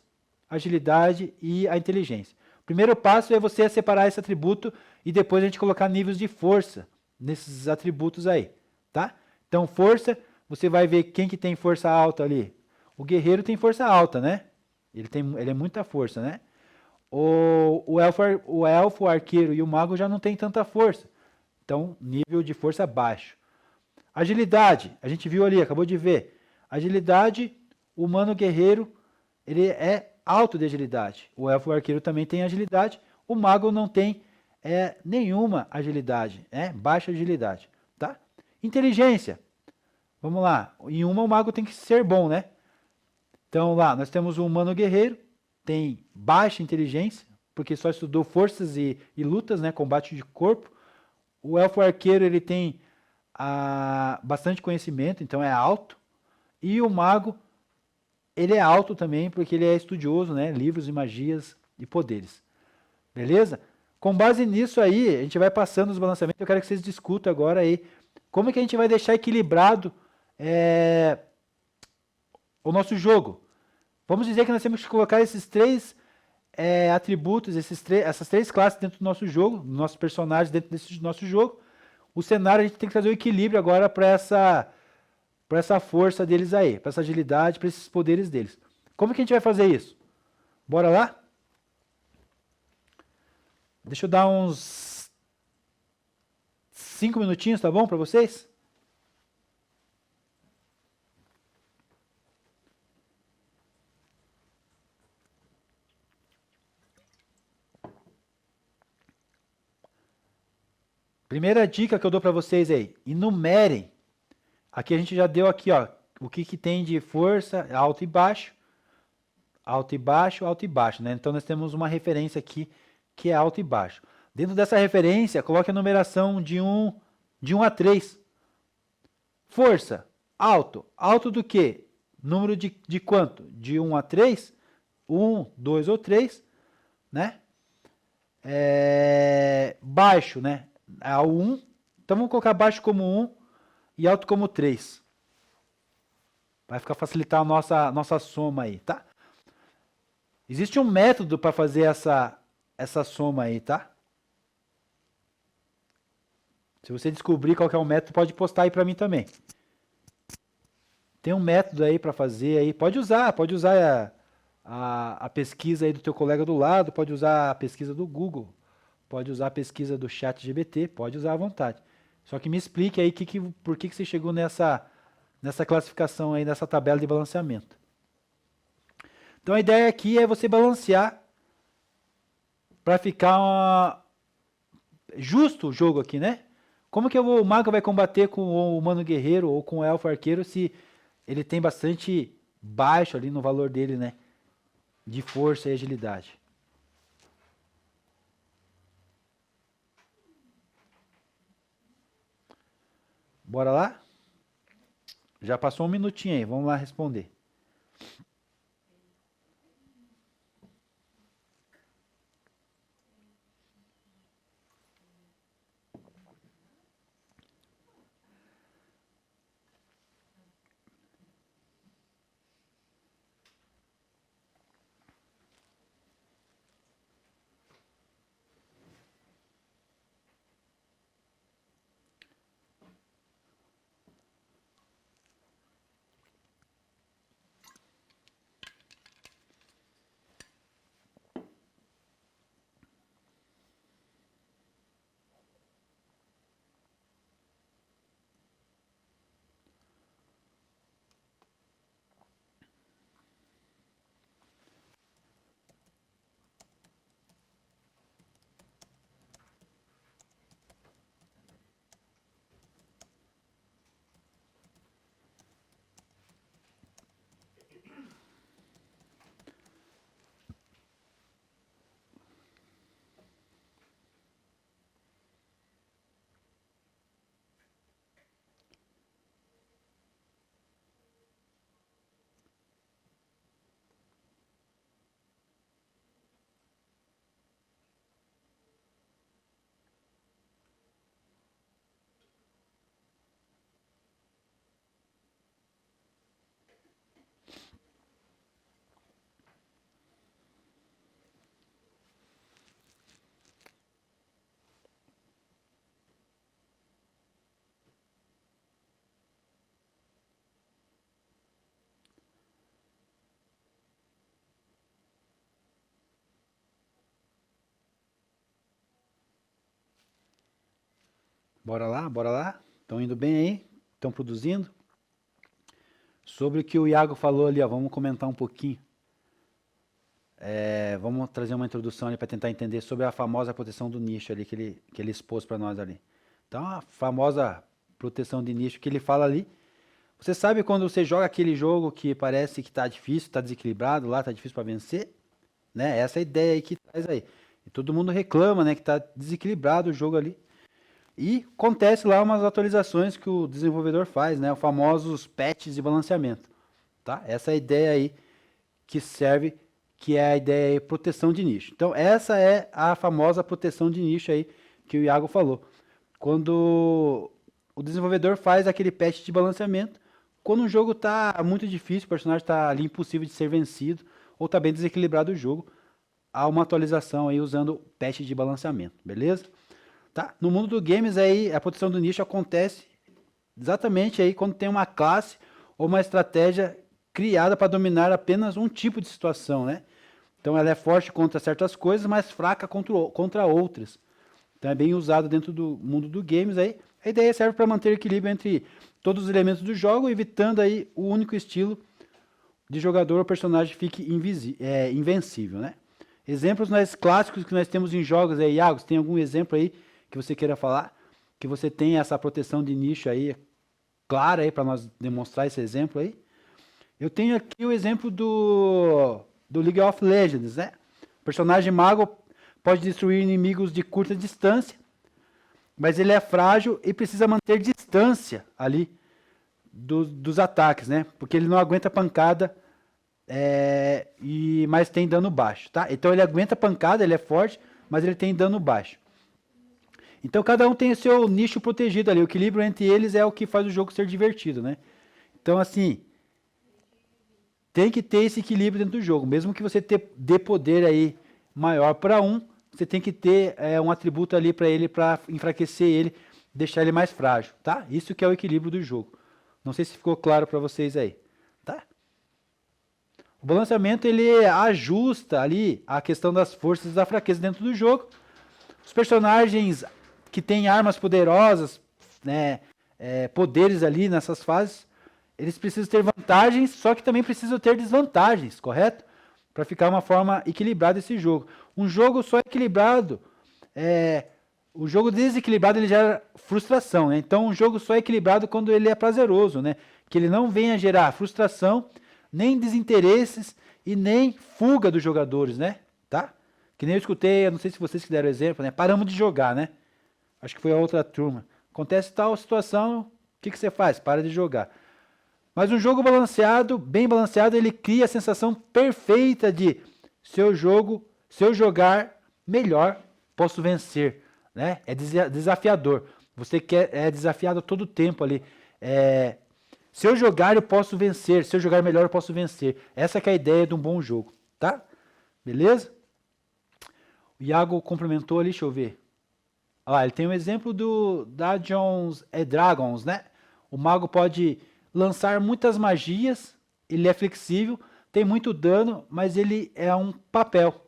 a agilidade e a inteligência. O primeiro passo é você separar esse atributo e depois a gente colocar níveis de força nesses atributos aí, tá? Então, força, você vai ver quem que tem força alta ali. O guerreiro tem força alta, né? Ele é muita força, né? O elfo, o arqueiro e o mago já não tem tanta força. Então, nível de força baixo. Agilidade, a gente viu ali, acabou de ver. Agilidade, o humano guerreiro, ele é alto de agilidade. O elfo, o arqueiro também tem agilidade. O mago não tem nenhuma agilidade, baixa agilidade, tá? Inteligência, vamos lá. Em uma o mago tem que ser bom, né? Então lá, nós temos o humano guerreiro, tem baixa inteligência, porque só estudou forças e lutas, né, combate de corpo. O elfo arqueiro, ele tem bastante conhecimento, então é alto. E o mago, ele é alto também, porque ele é estudioso, né, livros e magias e poderes. Beleza? Com base nisso aí, a gente vai passando os balanceamentos. Eu quero que vocês discutam agora aí como é que a gente vai deixar equilibrado o nosso jogo. Vamos dizer que nós temos que colocar esses três atributos, essas três classes dentro do nosso jogo, dos nossos personagens dentro desse nosso jogo. O cenário, a gente tem que trazer o equilíbrio agora para essa força deles aí, para essa agilidade, para esses poderes deles. Como que a gente vai fazer isso? Bora lá? Deixa eu dar uns 5 minutinhos, tá bom para vocês? Primeira dica que eu dou para vocês aí, enumerem. Aqui a gente já deu aqui, ó, o que tem de força, alto e baixo. Alto e baixo, alto e baixo, né? Então nós temos uma referência aqui que é alto e baixo. Dentro dessa referência, coloque a numeração de 1 a 3. Força, alto. Alto do quê? Número de quanto? De 1 a 3? 1, 2 ou 3, né? Baixo, né? É o 1. Então vamos colocar baixo como 1 e alto como 3. Vai facilitar a nossa soma aí, tá? Existe um método para fazer essa soma aí, tá? Se você descobrir qual que é o método, pode postar aí para mim também. Tem um método aí para fazer aí. Pode usar a pesquisa aí do teu colega do lado, pode usar a pesquisa do Google. pode usar a pesquisa do chat GBT, pode usar à vontade. Só que me explique aí por que você chegou nessa classificação aí, nessa tabela de balanceamento. Então a ideia aqui é você balancear para ficar justo o jogo aqui, né? Como que o mago vai combater com o humano guerreiro ou com o elfo arqueiro se ele tem bastante baixo ali no valor dele, né? De força e agilidade. Bora lá? Já passou um minutinho aí, vamos lá responder. Bora lá, bora lá. Estão indo bem aí? Estão produzindo? Sobre o que o Iago falou ali, ó, vamos comentar um pouquinho. Vamos trazer uma introdução ali para tentar entender sobre a famosa proteção do nicho ali que ele expôs para nós ali. Então, a famosa proteção de nicho que ele fala ali. Você sabe quando você joga aquele jogo que parece que está difícil, está desequilibrado lá, está difícil para vencer? Né? Essa é a ideia aí que traz aí. E todo mundo reclama, né, que está desequilibrado o jogo ali. E acontece lá umas atualizações que o desenvolvedor faz, né? Os famosos patches de balanceamento. Tá? Essa é a ideia aí que serve, que é a ideia de proteção de nicho. Então, essa é a famosa proteção de nicho aí que o Iago falou. Quando o desenvolvedor faz aquele patch de balanceamento, quando o jogo está muito difícil, o personagem está ali impossível de ser vencido, ou está bem desequilibrado o jogo, há uma atualização aí usando o patch de balanceamento, beleza? Tá? No mundo do games aí, a proteção do nicho acontece exatamente aí quando tem uma classe ou uma estratégia criada para dominar apenas um tipo de situação, né? Então ela é forte contra certas coisas, mas fraca contra outras. Então é bem usado dentro do mundo do games aí. A ideia serve para manter equilíbrio entre todos os elementos do jogo, evitando aí o único estilo de jogador ou personagem fique invencível, né? Exemplos mais clássicos que nós temos em jogos aí, Iago, tem algum exemplo aí que você queira falar, que você tem essa proteção de nicho aí, clara aí, para nós demonstrar esse exemplo aí. Eu tenho aqui o exemplo do League of Legends, né? O personagem mago pode destruir inimigos de curta distância, mas ele é frágil e precisa manter distância ali dos ataques, né? Porque ele não aguenta pancada, mas tem dano baixo, tá? Então ele aguenta pancada, ele é forte, mas ele tem dano baixo. Então cada um tem o seu nicho protegido ali. O equilíbrio entre eles é o que faz o jogo ser divertido, né? Então assim, tem que ter esse equilíbrio dentro do jogo. Mesmo que você dê poder aí maior para um, você tem que ter um atributo ali para ele, para enfraquecer ele, deixar ele mais frágil, tá? Isso que é o equilíbrio do jogo. Não sei se ficou claro para vocês aí, tá? O balanceamento ele ajusta ali a questão das forças e da fraqueza dentro do jogo. Os personagens que têm armas poderosas, né, poderes ali nessas fases, eles precisam ter vantagens, só que também precisam ter desvantagens, correto? Para ficar uma forma equilibrada esse jogo. Um jogo só equilibrado, o jogo desequilibrado ele gera frustração, né? Então um jogo só é equilibrado quando ele é prazeroso, né? Que ele não venha gerar frustração, nem desinteresses e nem fuga dos jogadores, né? Tá? Que nem eu escutei, eu não sei se vocês que deram exemplo, né? Paramos de jogar, né? Acho que foi a outra turma. Acontece tal situação, o que você faz? Para de jogar. Mas um jogo balanceado, bem balanceado, ele cria a sensação perfeita de se eu jogar melhor, posso vencer, né? É desafiador. Você é desafiado todo o tempo ali. Se eu jogar, eu posso vencer. Se eu jogar melhor, eu posso vencer. Essa que é a ideia de um bom jogo, tá? Beleza? O Iago complementou ali, deixa eu ver. Olha lá, ele tem um exemplo do Dungeons and Dragons, né? O mago pode lançar muitas magias, ele é flexível, tem muito dano, mas ele é um papel.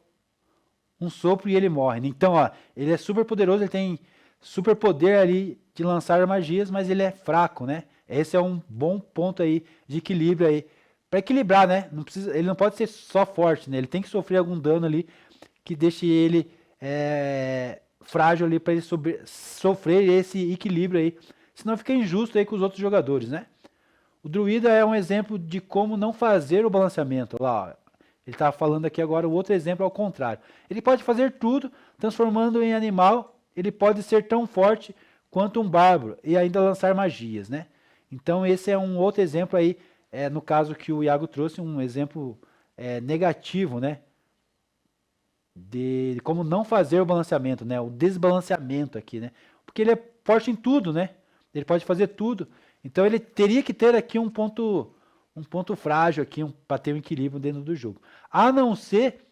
Um sopro e ele morre. Então, ó, ele é super poderoso, ele tem super poder ali de lançar magias, mas ele é fraco, né? Esse é um bom ponto aí de equilíbrio aí. Para equilibrar, né? Ele não pode ser só forte, né? Ele tem que sofrer algum dano ali que deixe ele frágil ali para ele sofrer esse equilíbrio aí. Senão fica injusto aí com os outros jogadores, né? O druida é um exemplo de como não fazer o balanceamento. Olha lá, ó. Ele está falando aqui agora o outro exemplo ao contrário. Ele pode fazer tudo, transformando em animal. Ele pode ser tão forte quanto um bárbaro e ainda lançar magias, né? Então esse é um outro exemplo aí, no caso que o Iago trouxe, um exemplo negativo, né? De como não fazer o balanceamento, né? O desbalanceamento aqui, né? Porque ele é forte em tudo, né? Ele pode fazer tudo. Então ele teria que ter aqui um ponto frágil aqui para ter um equilíbrio dentro do jogo. A não ser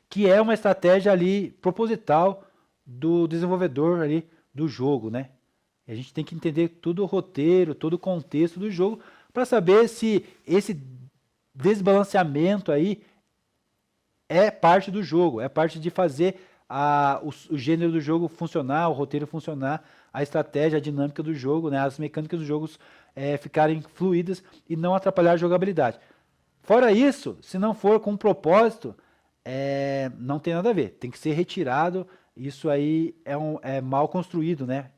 que é uma estratégia ali proposital do desenvolvedor ali do jogo, né? A gente tem que entender todo o roteiro, todo o contexto do jogo para saber se esse desbalanceamento aí é parte do jogo, é parte de fazer o gênero do jogo funcionar, o roteiro funcionar, a estratégia, a dinâmica do jogo, né, as mecânicas dos jogos ficarem fluídas e não atrapalhar a jogabilidade. Fora isso, se não for com um propósito, não tem nada a ver, tem que ser retirado. Isso aí é mal construído, né?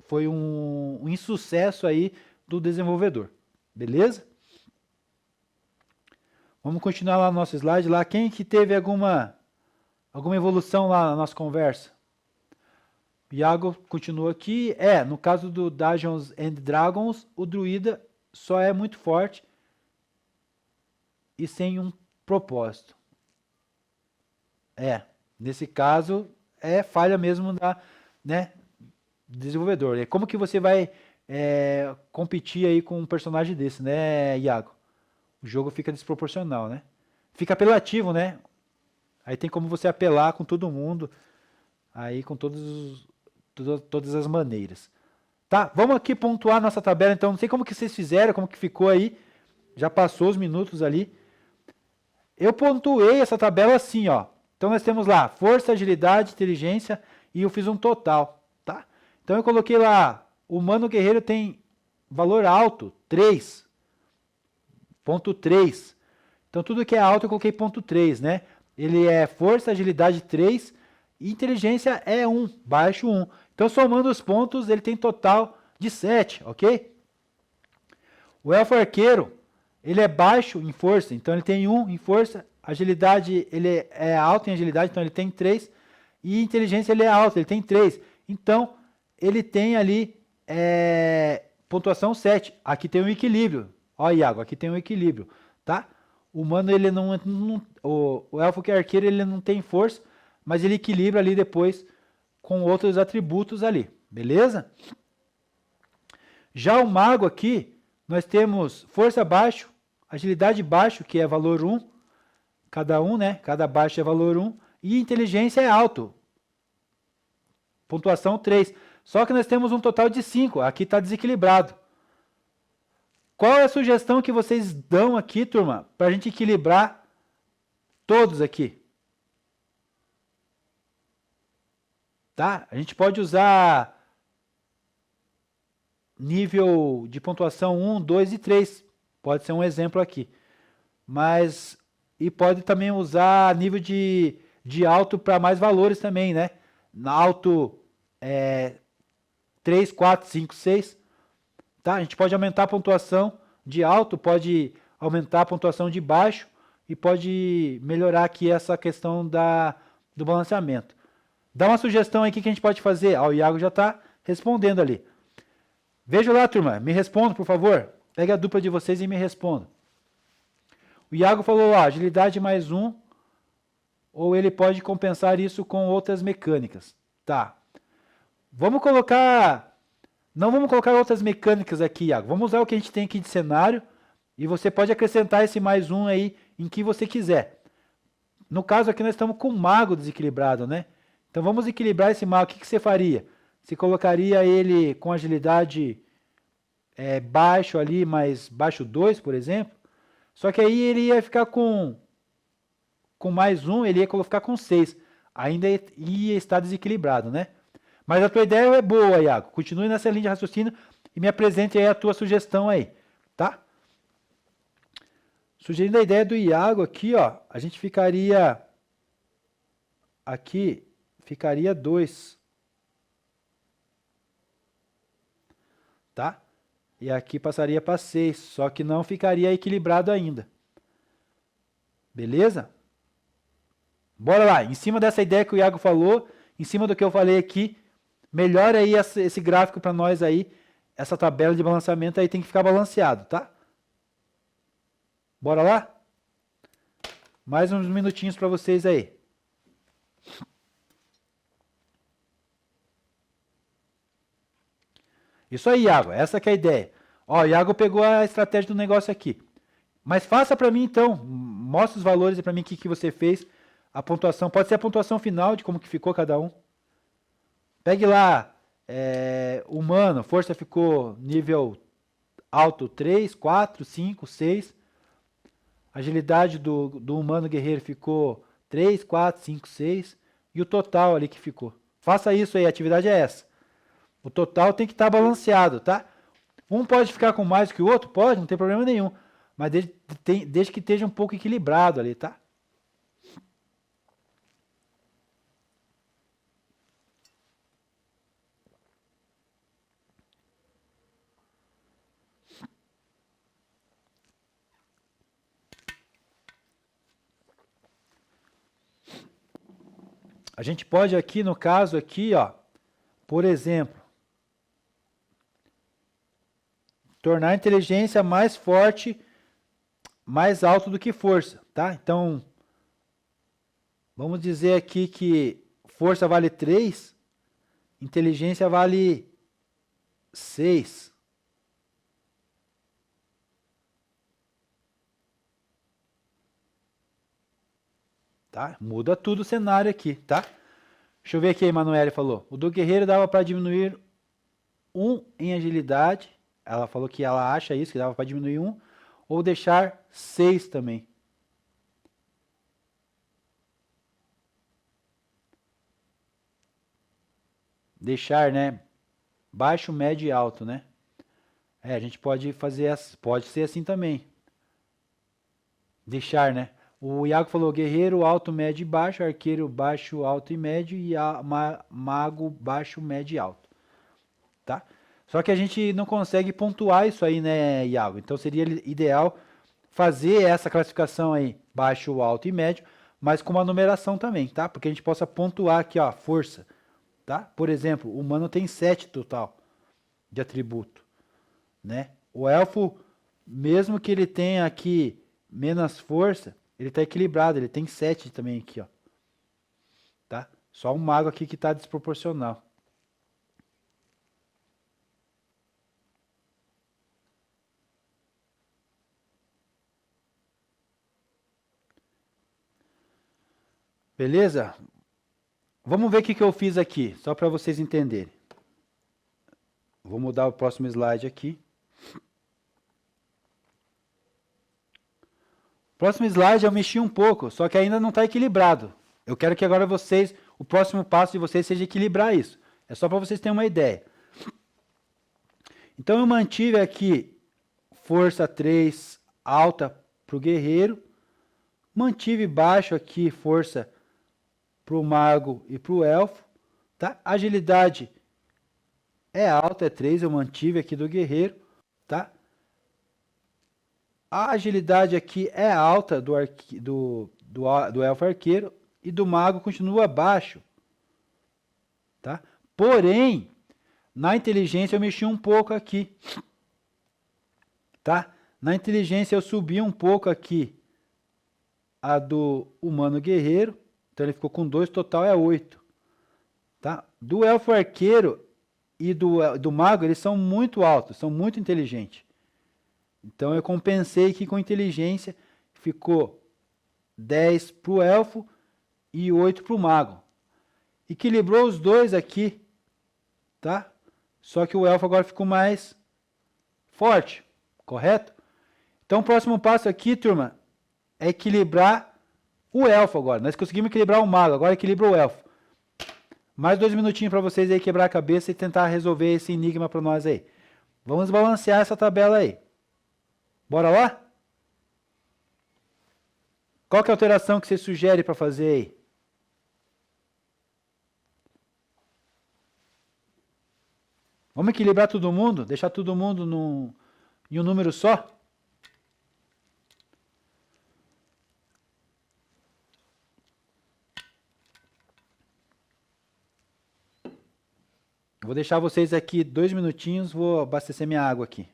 Foi um insucesso aí do desenvolvedor, beleza? Vamos continuar lá no nosso slide. Lá. Quem que teve alguma evolução lá na nossa conversa? O Iago continua aqui. No caso do Dungeons and Dragons, o druida só é muito forte e sem um propósito. Nesse caso, falha mesmo da, né, do desenvolvedor. Como que você vai competir aí com um personagem desse, né, Iago? O jogo fica desproporcional, né? Fica apelativo, né? Aí tem como você apelar com todo mundo, aí com todas as maneiras. Tá, vamos aqui pontuar nossa tabela, então. Não sei como que vocês fizeram, como que ficou aí. Já passou os minutos ali. Eu pontuei essa tabela assim, ó. Então nós temos lá força, agilidade, inteligência e eu fiz um total, tá? Então eu coloquei lá, o humano guerreiro tem valor alto, 3. Ponto 3. Então, tudo que é alto eu coloquei ponto 3, né? Ele é força, agilidade 3 e inteligência é 1, baixo 1. Então, somando os pontos, ele tem total de 7, ok? O elfo arqueiro, ele é baixo em força, então ele tem 1 em força. Agilidade, ele é alto em agilidade, então ele tem 3. E inteligência, ele é alto, ele tem 3. Então, ele tem ali pontuação 7. Aqui tem um equilíbrio. Ó, Iago, aqui tem um equilíbrio, tá? O humano, ele o elfo que é arqueiro, ele não tem força, mas ele equilibra ali depois com outros atributos ali, beleza? Já o mago aqui, nós temos força baixo, agilidade baixo, que é valor 1, cada um, né? Cada baixo é valor 1, e inteligência é alto, pontuação 3. Só que nós temos um total de 5, aqui está desequilibrado. Qual é a sugestão que vocês dão aqui, turma, para a gente equilibrar todos aqui? tá? A gente pode usar nível de pontuação 1, 2 e 3. Pode ser um exemplo aqui. Mas, e pode também usar nível de alto para mais valores também, né? Na alto 3, 4, 5, 6. Tá? A gente pode aumentar a pontuação de alto, pode aumentar a pontuação de baixo e pode melhorar aqui essa questão do balanceamento. Dá uma sugestão aí que a gente pode fazer. O Iago já está respondendo ali. Veja lá, turma. Me responda, por favor. Pegue a dupla de vocês e me responda. O Iago falou, agilidade mais 1, ou ele pode compensar isso com outras mecânicas. Tá. Vamos colocar... Não vamos colocar outras mecânicas aqui, Iago. Vamos usar o que a gente tem aqui de cenário e você pode acrescentar esse mais 1 aí em que você quiser. No caso aqui nós estamos com um mago desequilibrado, né? Então vamos equilibrar esse mago. O que você faria? Você colocaria ele com agilidade baixo ali, mais baixo 2, por exemplo. Só que aí ele ia ficar com mais 1, ele ia ficar com 6. Ainda ia estar desequilibrado, né? Mas a tua ideia é boa, Iago. Continue nessa linha de raciocínio e me apresente aí a tua sugestão aí, tá? Sugerindo a ideia do Iago aqui, a gente ficaria... Aqui ficaria 2. Tá? E aqui passaria para 6, só que não ficaria equilibrado ainda. Beleza? Bora lá, em cima dessa ideia que o Iago falou, em cima do que eu falei aqui, melhora aí esse gráfico para nós aí, essa tabela de balanceamento aí tem que ficar balanceado, tá? Bora lá? Mais uns minutinhos para vocês aí. Isso aí, Iago, essa que é a ideia. O Iago pegou a estratégia do negócio aqui. Mas faça para mim então, mostra os valores para mim, o que você fez. A pontuação, pode ser a pontuação final de como que ficou cada um. Pegue lá, humano, força ficou nível alto 3, 4, 5, 6. Agilidade do humano guerreiro ficou 3, 4, 5, 6. E o total ali que ficou. Faça isso aí, a atividade é essa. O total tem que estar balanceado, tá? Um pode ficar com mais que o outro? Pode, não tem problema nenhum. Mas desde que esteja um pouco equilibrado ali, tá? A gente pode aqui, no caso aqui, por exemplo, tornar a inteligência mais forte, mais alto do que força, tá? Então, vamos dizer aqui que força vale 3, inteligência vale 6. Tá? Muda tudo o cenário aqui, tá? Deixa eu ver aqui, a Emanuele falou. O do guerreiro dava para diminuir 1 em agilidade. Ela falou que ela acha isso, que dava para diminuir 1. Ou deixar 6 também. Deixar, né? Baixo, médio e alto, né? A gente pode fazer, pode ser assim também. Deixar, né? O Iago falou guerreiro, alto, médio e baixo, arqueiro, baixo, alto e médio e mago, baixo, médio e alto. Tá? Só que a gente não consegue pontuar isso aí, né, Iago? Então seria ideal fazer essa classificação aí, baixo, alto e médio, mas com uma numeração também, tá? Porque a gente possa pontuar aqui, força, tá? Por exemplo, o humano tem 7 total de atributo, né? O elfo, mesmo que ele tenha aqui menos força, ele está equilibrado, ele tem 7 também aqui, tá? Só um mago aqui que está desproporcional. Beleza? Vamos ver o que eu fiz aqui, só para vocês entenderem. Vou mudar o próximo slide aqui. Próximo slide eu mexi um pouco, só que ainda não está equilibrado. Eu quero que agora vocês o próximo passo de vocês seja equilibrar isso. É só para vocês terem uma ideia. Então eu mantive aqui força 3 alta para o guerreiro. Mantive baixo aqui força para o mago e para o elfo. Tá? Agilidade é alta, é 3, eu mantive aqui do guerreiro. Tá? A agilidade aqui é alta do elfo arqueiro e do mago continua baixo. Tá? Porém, na inteligência eu mexi um pouco aqui. Tá? Na inteligência eu subi um pouco aqui a do humano guerreiro. Então ele ficou com 2, total é 8. Tá? Do elfo arqueiro e do mago, eles são muito altos, são muito inteligentes. Então eu compensei aqui com inteligência, ficou 10 para o elfo e 8 para o mago. Equilibrou os dois aqui, tá? Só que o elfo agora ficou mais forte, correto? Então o próximo passo aqui, turma, é equilibrar o elfo agora. Nós conseguimos equilibrar o mago, agora equilibra o elfo. Mais 2 minutinhos para vocês aí quebrar a cabeça e tentar resolver esse enigma para nós aí. Vamos balancear essa tabela aí. Bora lá? Qual que é a alteração que você sugere para fazer aí? Vamos equilibrar todo mundo? Deixar todo mundo em um número só? Vou deixar vocês aqui 2 minutinhos, vou abastecer minha água aqui.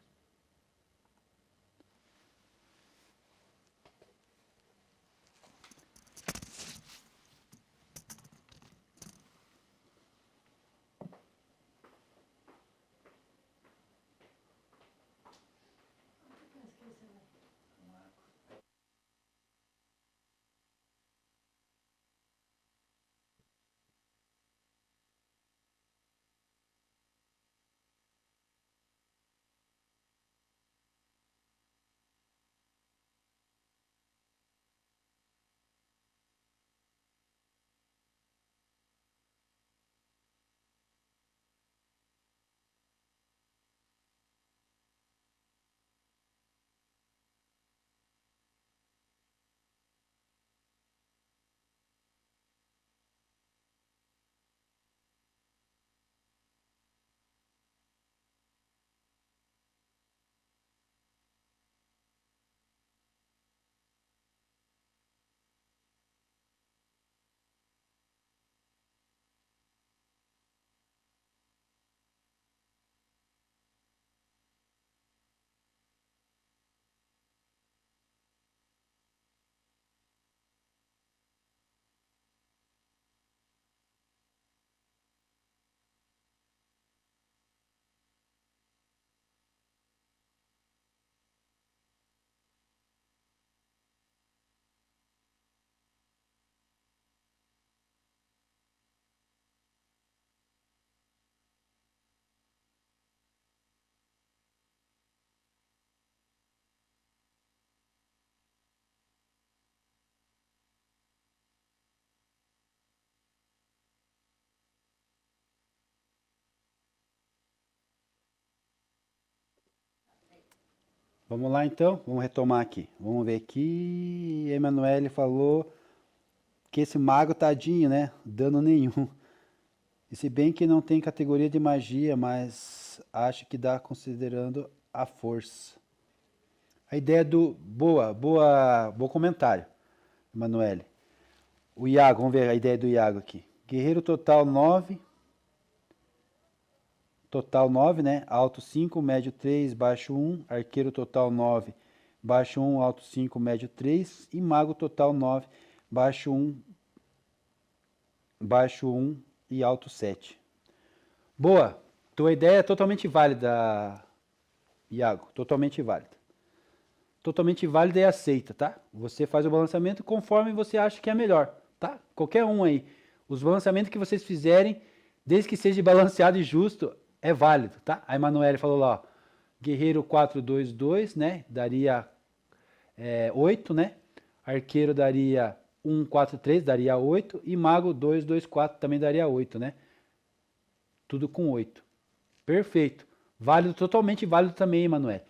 Vamos lá então, vamos retomar aqui. Vamos ver aqui. Emanuele falou que esse mago tadinho, né? Dano nenhum. E se bem que não tem categoria de magia, mas acho que dá considerando a força. A ideia do... Bom comentário, Emanuele. O Iago, vamos ver a ideia do Iago aqui. Guerreiro total 9. Total 9, né? Alto 5, médio 3, baixo 1. Arqueiro total 9, baixo 1, alto 5, médio 3. E mago total 9, baixo 1 e alto 7. Boa! Tua ideia é totalmente válida, Iago. Totalmente válida. Totalmente válida e aceita, tá? Você faz o balanceamento conforme você acha que é melhor, tá? Qualquer um aí. Os balanceamentos que vocês fizerem, desde que seja balanceado e justo, é válido, tá? A Emanuele falou lá, ó, guerreiro 4-2-2, né? Daria 8, né? Arqueiro daria 1, 4, 3 daria 8 e mago 2, 2, 4 também daria 8, né? Tudo com 8. Perfeito. Válido, totalmente válido também, Emanuel.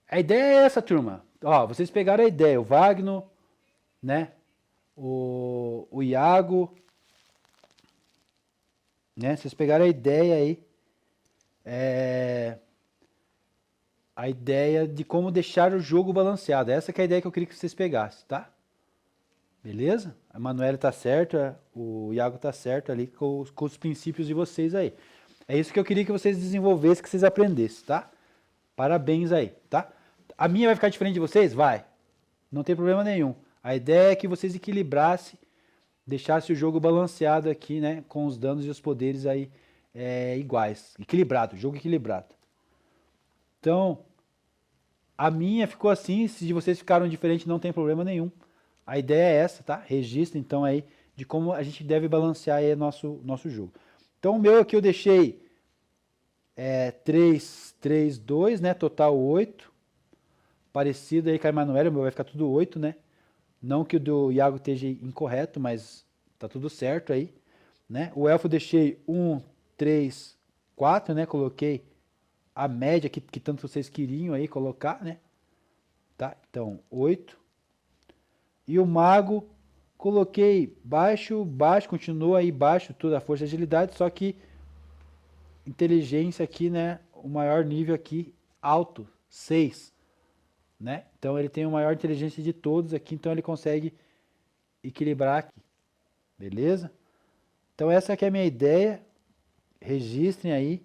A ideia é essa, turma. Ó, vocês pegaram a ideia, o Wagner, né? O Iago, né? Vocês pegaram a ideia aí. A ideia de como deixar o jogo balanceado. Essa que é a ideia que eu queria que vocês pegassem, tá? Beleza? A Manuela tá certa, o Iago tá certo ali com os princípios de vocês aí. É isso que eu queria que vocês desenvolvessem, que vocês aprendessem, tá? Parabéns aí, tá? A minha vai ficar diferente de vocês? Vai. Não tem problema nenhum. A ideia é que vocês equilibrassem, deixassem o jogo balanceado aqui, né? Com os danos e os poderes aí iguais. Equilibrado, jogo equilibrado. Então, a minha ficou assim. Se de vocês ficaram diferentes, não tem problema nenhum. A ideia é essa, tá? Registra então aí de como a gente deve balancear aí nosso jogo. Então o meu aqui eu deixei 3, 3, 2, né? Total 8. Parecido aí com a Emanuela, o meu vai ficar tudo 8, né? Não que o do Iago esteja incorreto, mas tá tudo certo aí, né? O elfo eu deixei 1, 3, 4, né? Coloquei a média que tanto vocês queriam aí colocar, né? Tá? Então, 8. E o mago, coloquei baixo, baixo, continua aí baixo, toda a força e agilidade, só que inteligência aqui, né? O maior nível aqui, alto, 6, né? Então ele tem a maior inteligência de todos aqui, então ele consegue equilibrar aqui, beleza? Então essa aqui é a minha ideia, registrem aí,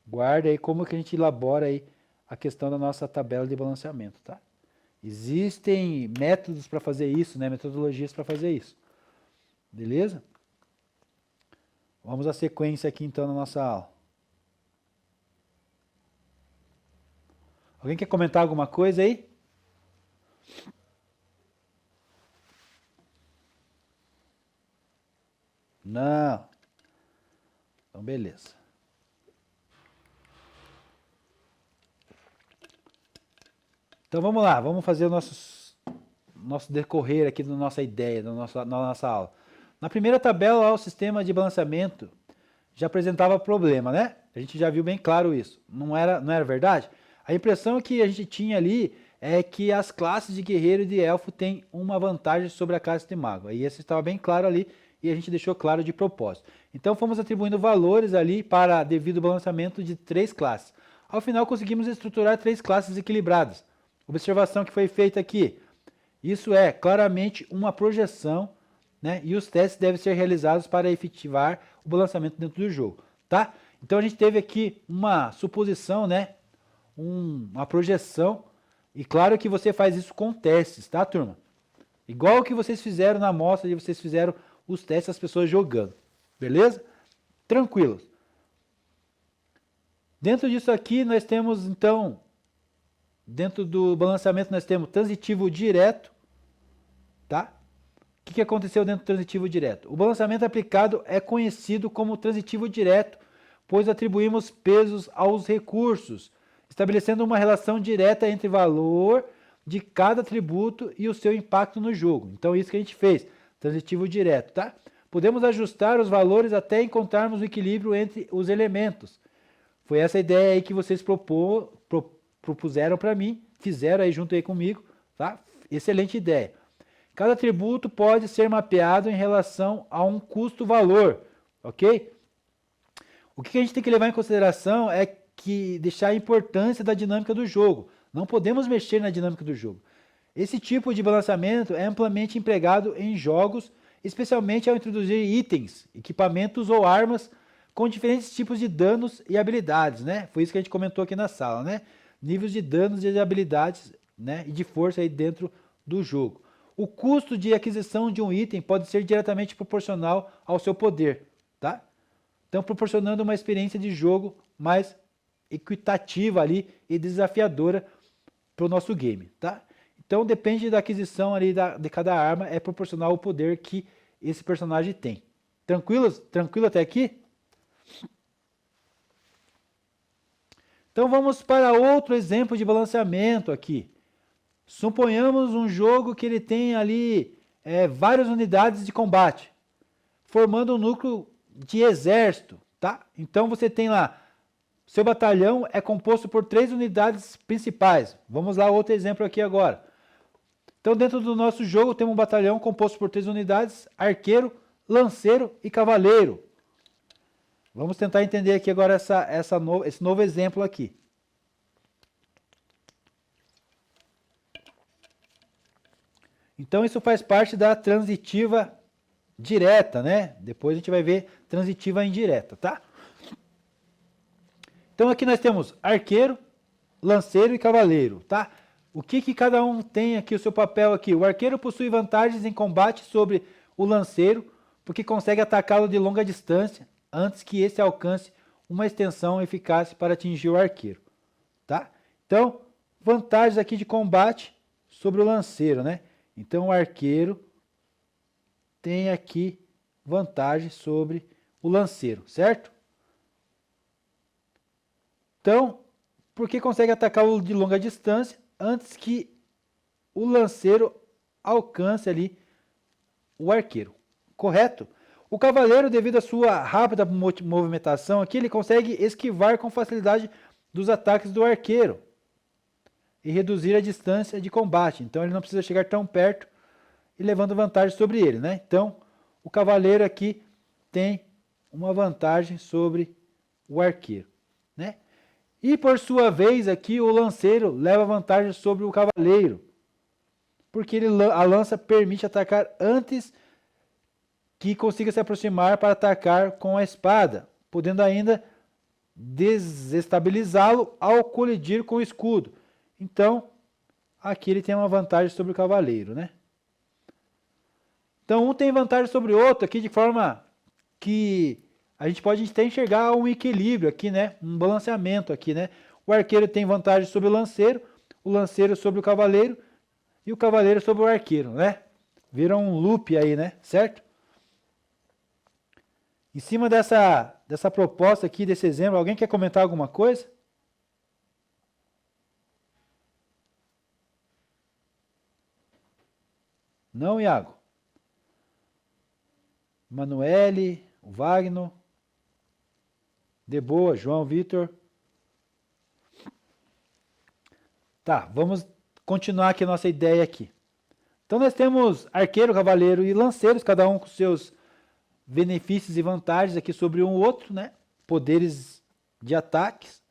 guardem aí como que a gente elabora aí a questão da nossa tabela de balanceamento, tá? Existem métodos para fazer isso, né? Metodologias para fazer isso. Beleza? Vamos à sequência aqui então na nossa aula. Alguém quer comentar alguma coisa aí? Não. Então beleza. Então vamos lá, vamos fazer o nosso decorrer aqui da nossa ideia, da nossa aula. Na primeira tabela, lá, o sistema de balanceamento já apresentava problema, né? A gente já viu bem claro isso. Não era verdade? A impressão que a gente tinha ali é que as classes de guerreiro e de elfo têm uma vantagem sobre a classe de mago. Aí isso estava bem claro ali e a gente deixou claro de propósito. Então fomos atribuindo valores ali para devido balanceamento de 3 classes. Ao final conseguimos estruturar 3 classes equilibradas. Observação que foi feita aqui. Isso é claramente uma projeção, né? E os testes devem ser realizados para efetivar o balanceamento dentro do jogo, tá? Então a gente teve aqui uma suposição, né? Uma projeção. E claro que você faz isso com testes, tá, turma? Igual que vocês fizeram na amostra e vocês fizeram os testes das pessoas jogando. Beleza? Tranquilos. Dentro disso aqui nós temos então, dentro do balanceamento nós temos transitivo direto, tá? O que aconteceu dentro do transitivo direto? O balanceamento aplicado é conhecido como transitivo direto, pois atribuímos pesos aos recursos, estabelecendo uma relação direta entre valor de cada atributo e o seu impacto no jogo. Então isso que a gente fez, transitivo direto, tá? Podemos ajustar os valores até encontrarmos o equilíbrio entre os elementos. Foi essa ideia aí que vocês propuseram para mim, fizeram aí junto aí comigo, tá? Excelente ideia. Cada atributo pode ser mapeado em relação a um custo-valor, ok? O que a gente tem que levar em consideração é que deixar a importância da dinâmica do jogo. Não podemos mexer na dinâmica do jogo. Esse tipo de balanceamento é amplamente empregado em jogos, especialmente ao introduzir itens, equipamentos ou armas com diferentes tipos de danos e habilidades, né? Foi isso que a gente comentou aqui na sala, né? Níveis de danos e de habilidades, né? E de força aí dentro do jogo. O custo de aquisição de um item pode ser diretamente proporcional ao seu poder, tá? Então, proporcionando uma experiência de jogo mais equitativa ali e desafiadora para o nosso game, tá? Então, depende da aquisição ali de cada arma, é proporcional ao poder que esse personagem tem. Tranquilo? Tranquilo até aqui? Então, vamos para outro exemplo de balanceamento aqui. Suponhamos um jogo que ele tem ali várias unidades de combate, formando um núcleo de exército, tá? Então você tem lá, seu batalhão é composto por 3 unidades principais. Vamos lá, outro exemplo aqui agora. Então dentro do nosso jogo temos um batalhão composto por 3 unidades, arqueiro, lanceiro e cavaleiro. Vamos tentar entender aqui agora esse novo exemplo aqui. Então isso faz parte da transitiva direta, né? Depois a gente vai ver transitiva indireta, tá? Então aqui nós temos arqueiro, lanceiro e cavaleiro, tá? O que cada um tem aqui, o seu papel aqui? O arqueiro possui vantagens em combate sobre o lanceiro, porque consegue atacá-lo de longa distância, antes que esse alcance uma extensão eficaz para atingir o arqueiro, tá? Então, vantagens aqui de combate sobre o lanceiro, né? Então, o arqueiro tem aqui vantagem sobre o lanceiro, certo? Então, porque consegue atacá-lo de longa distância antes que o lanceiro alcance ali o arqueiro, correto? O cavaleiro, devido à sua rápida movimentação aqui, ele consegue esquivar com facilidade dos ataques do arqueiro e reduzir a distância de combate. Então ele não precisa chegar tão perto e levando vantagem sobre ele, né? Então o cavaleiro aqui tem uma vantagem sobre o arqueiro, né? E por sua vez aqui o lanceiro leva vantagem sobre o cavaleiro, porque a lança permite atacar antes que consiga se aproximar para atacar com a espada, podendo ainda desestabilizá-lo ao colidir com o escudo. Então, aqui ele tem uma vantagem sobre o cavaleiro, né? Então, um tem vantagem sobre o outro aqui de forma que a gente pode até enxergar um equilíbrio aqui, né? Um balanceamento aqui, né? O arqueiro tem vantagem sobre o lanceiro sobre o cavaleiro e o cavaleiro sobre o arqueiro, né? Vira um loop aí, né? Certo? Em cima dessa proposta aqui, desse exemplo, alguém quer comentar alguma coisa? Não, Iago? Manuele, o Wagner, de boa, João Vitor. Tá, vamos continuar aqui a nossa ideia aqui. Então nós temos arqueiro, cavaleiro e lanceiros, cada um com seus benefícios e vantagens aqui sobre um outro, né? Poderes de ataques.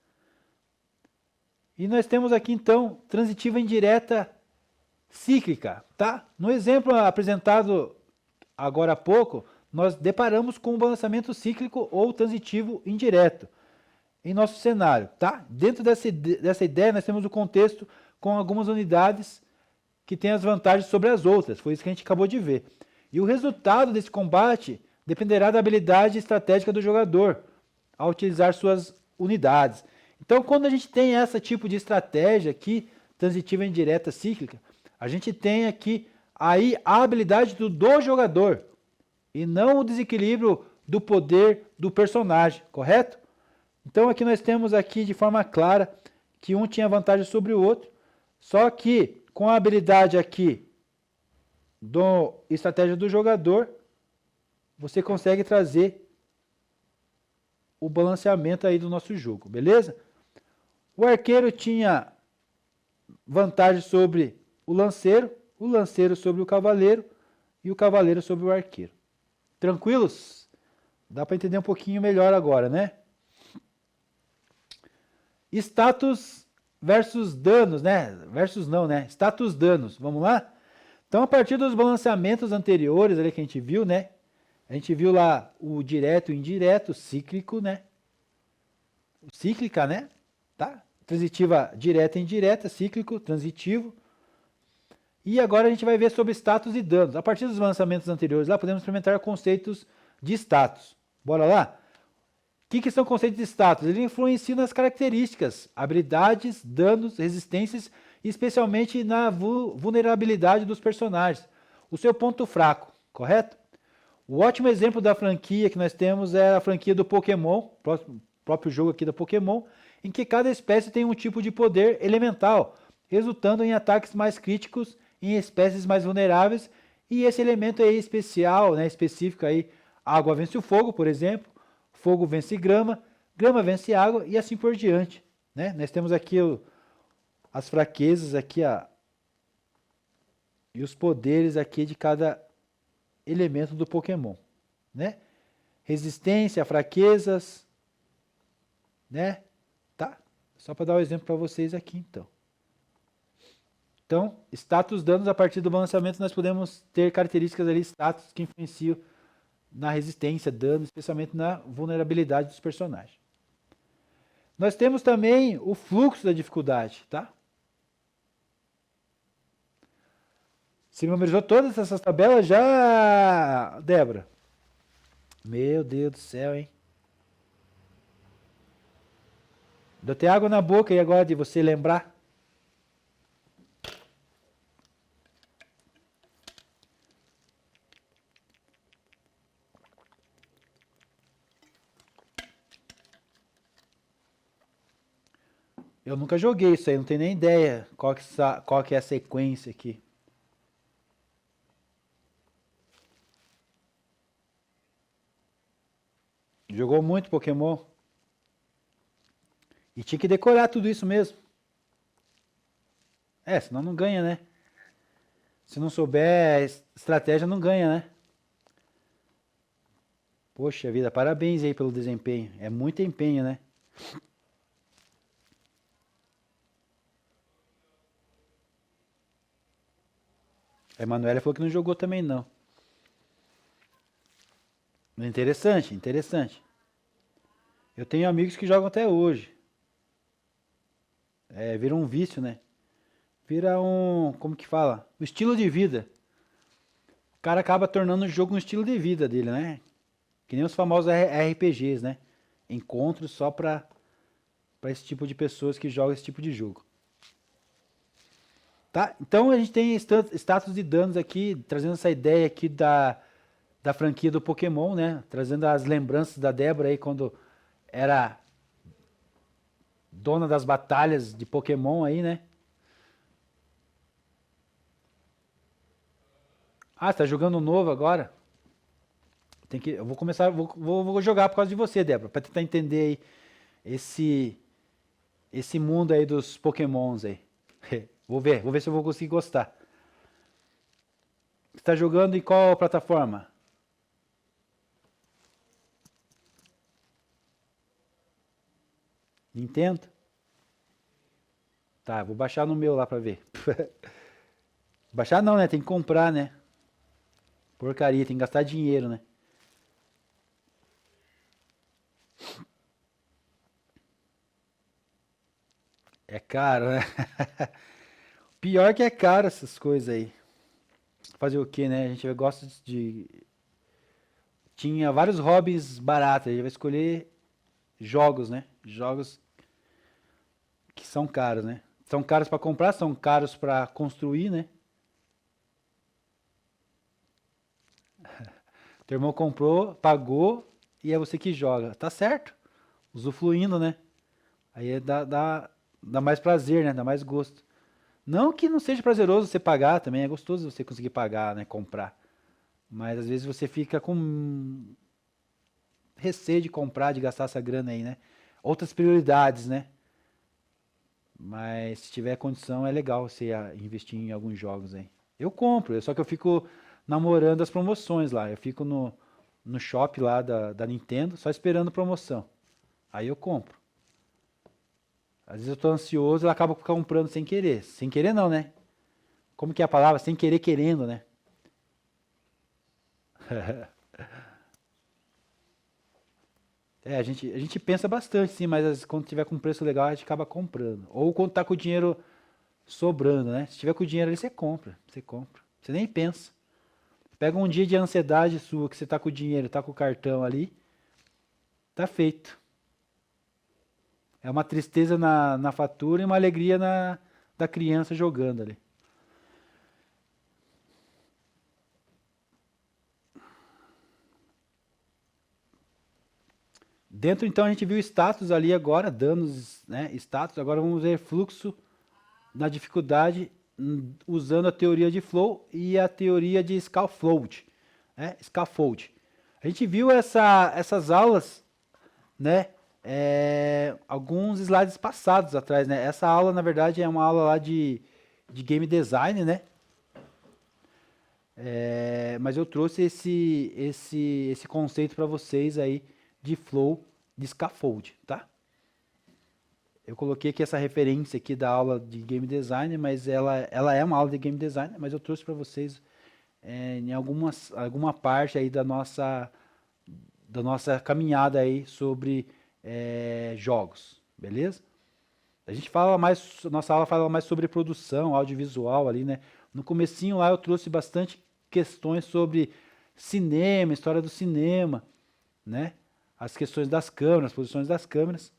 E nós temos aqui então transitiva indireta cíclica, tá? No exemplo apresentado agora há pouco, nós deparamos com um balanceamento cíclico ou transitivo indireto em nosso cenário, tá? Dentro dessa ideia nós temos o contexto com algumas unidades que têm as vantagens sobre as outras, foi isso que a gente acabou de ver. E o resultado desse combate dependerá da habilidade estratégica do jogador ao utilizar suas unidades. Então, quando a gente tem esse tipo de estratégia aqui, transitiva indireta cíclica, a gente tem aqui aí a habilidade do jogador e não o desequilíbrio do poder do personagem, correto? Então, aqui nós temos aqui de forma clara que um tinha vantagem sobre o outro, só que com a habilidade aqui do estratégia do jogador, você consegue trazer o balanceamento aí do nosso jogo, beleza? O arqueiro tinha vantagem sobre o lanceiro sobre o cavaleiro e o cavaleiro sobre o arqueiro. Tranquilos? Dá para entender um pouquinho melhor agora, né? Status versus danos, né? Versus não, né? Status danos, vamos lá? Então, a partir dos balanceamentos anteriores ali que a gente viu, né? A gente viu lá o direto e o indireto, cíclico, né? Cíclica, né? Tá? Transitiva direta e indireta, cíclico, transitivo. E agora a gente vai ver sobre status e danos. A partir dos lançamentos anteriores lá, podemos experimentar conceitos de status. Bora lá? O que são conceitos de status? Eles influenciam nas características, habilidades, danos, resistências e especialmente na vulnerabilidade dos personagens. O seu ponto fraco, correto? O ótimo exemplo da franquia que nós temos é a franquia do Pokémon, próprio jogo aqui da Pokémon, em que cada espécie tem um tipo de poder elemental, resultando em ataques mais críticos em espécies mais vulneráveis E esse elemento aí especial, né, específico aí, água vence o fogo, por exemplo, fogo vence grama, grama vence água e assim por diante, né? Nós temos aqui as fraquezas aqui, e os poderes aqui de cada elemento do Pokémon, né? Resistência, fraquezas, né? Tá? Só para dar um exemplo para vocês aqui, então. Então, status danos, a partir do balanceamento, nós podemos ter características ali, status que influenciam na resistência, dano, especialmente na vulnerabilidade dos personagens. Nós temos também o fluxo da dificuldade, tá? Você memorizou todas essas tabelas já, Débora? Meu Deus do céu, hein? Deu até água na boca aí agora de você lembrar. Eu nunca joguei isso aí, não tenho nem ideia qual que é a sequência aqui. Jogou muito Pokémon? E tinha que decorar tudo isso mesmo. Senão não ganha, né? Se não souber estratégia, não ganha, né? Poxa vida, parabéns aí pelo desempenho. É muito empenho, né? A Emanuela falou que não jogou também, não. Interessante, interessante. Eu tenho amigos que jogam até hoje. Vira um vício, né? Vira como que fala? Um estilo de vida. O cara acaba tornando o jogo um estilo de vida dele, né? Que nem os famosos RPGs, né? Encontros só para esse tipo de pessoas que jogam esse tipo de jogo. Tá? Então a gente tem status de danos aqui, trazendo essa ideia aqui da franquia do Pokémon, né? Trazendo as lembranças da Débora aí quando era dona das batalhas de Pokémon aí, né? Ah, você tá jogando um novo agora? Eu vou começar, vou jogar por causa de você, Débora, para tentar entender aí esse mundo aí dos Pokémons aí. Vou ver se eu vou conseguir gostar. Você tá jogando em qual plataforma? Nintendo? Tá, vou baixar no meu lá pra ver. Baixar não, né? Tem que comprar, né? Porcaria, tem que gastar dinheiro, né? É caro, né? Pior que é caro essas coisas aí. Fazer o que, né? A gente gosta de... Tinha vários hobbies baratos. A gente vai escolher jogos, né? Jogos que são caros, né? São caros para comprar, são caros para construir, né? Teu irmão comprou, pagou e é você que joga. Tá certo. Usufruindo, né? Aí dá mais prazer, né? Dá mais gosto. Não que não seja prazeroso você pagar também, é gostoso você conseguir pagar, né? Comprar. Mas às vezes você fica com receio de comprar, de gastar essa grana aí, né? Outras prioridades, né? Mas se tiver condição é legal você investir em alguns jogos aí. Eu compro, só que eu fico namorando as promoções lá. Eu fico no shop lá da Nintendo, só esperando promoção. Aí eu compro. Às vezes eu tô ansioso, eu acabo comprando sem querer. Sem querer não, né? Como que é a palavra? Sem querer querendo, né? A gente pensa bastante, sim, mas quando tiver com preço legal, a gente acaba comprando. Ou quando tá com o dinheiro sobrando, né? Se tiver com o dinheiro ali, você compra. Você compra. Você nem pensa. Pega um dia de ansiedade sua, que você tá com o dinheiro, tá com o cartão ali, tá feito. É uma tristeza na fatura e uma alegria da criança jogando ali. Dentro, então, a gente viu status ali agora, danos, né? Status. Agora vamos ver fluxo na dificuldade usando a teoria de flow e a teoria de scaffold, né? Scaffold. A gente viu essas aulas, né? Alguns slides passados atrás, né? Essa aula, na verdade, é uma aula lá de game design, né? Mas eu trouxe esse conceito para vocês aí de flow, de scaffold, tá? Eu coloquei aqui essa referência aqui da aula de game design, mas ela é uma aula de game design, mas eu trouxe para vocês em alguma parte aí da nossa caminhada aí sobre jogos, beleza? A gente fala mais, nossa aula fala mais sobre produção audiovisual ali, né? No comecinho lá eu trouxe bastante questões sobre cinema, história do cinema, né? As questões das câmeras, posições das câmeras.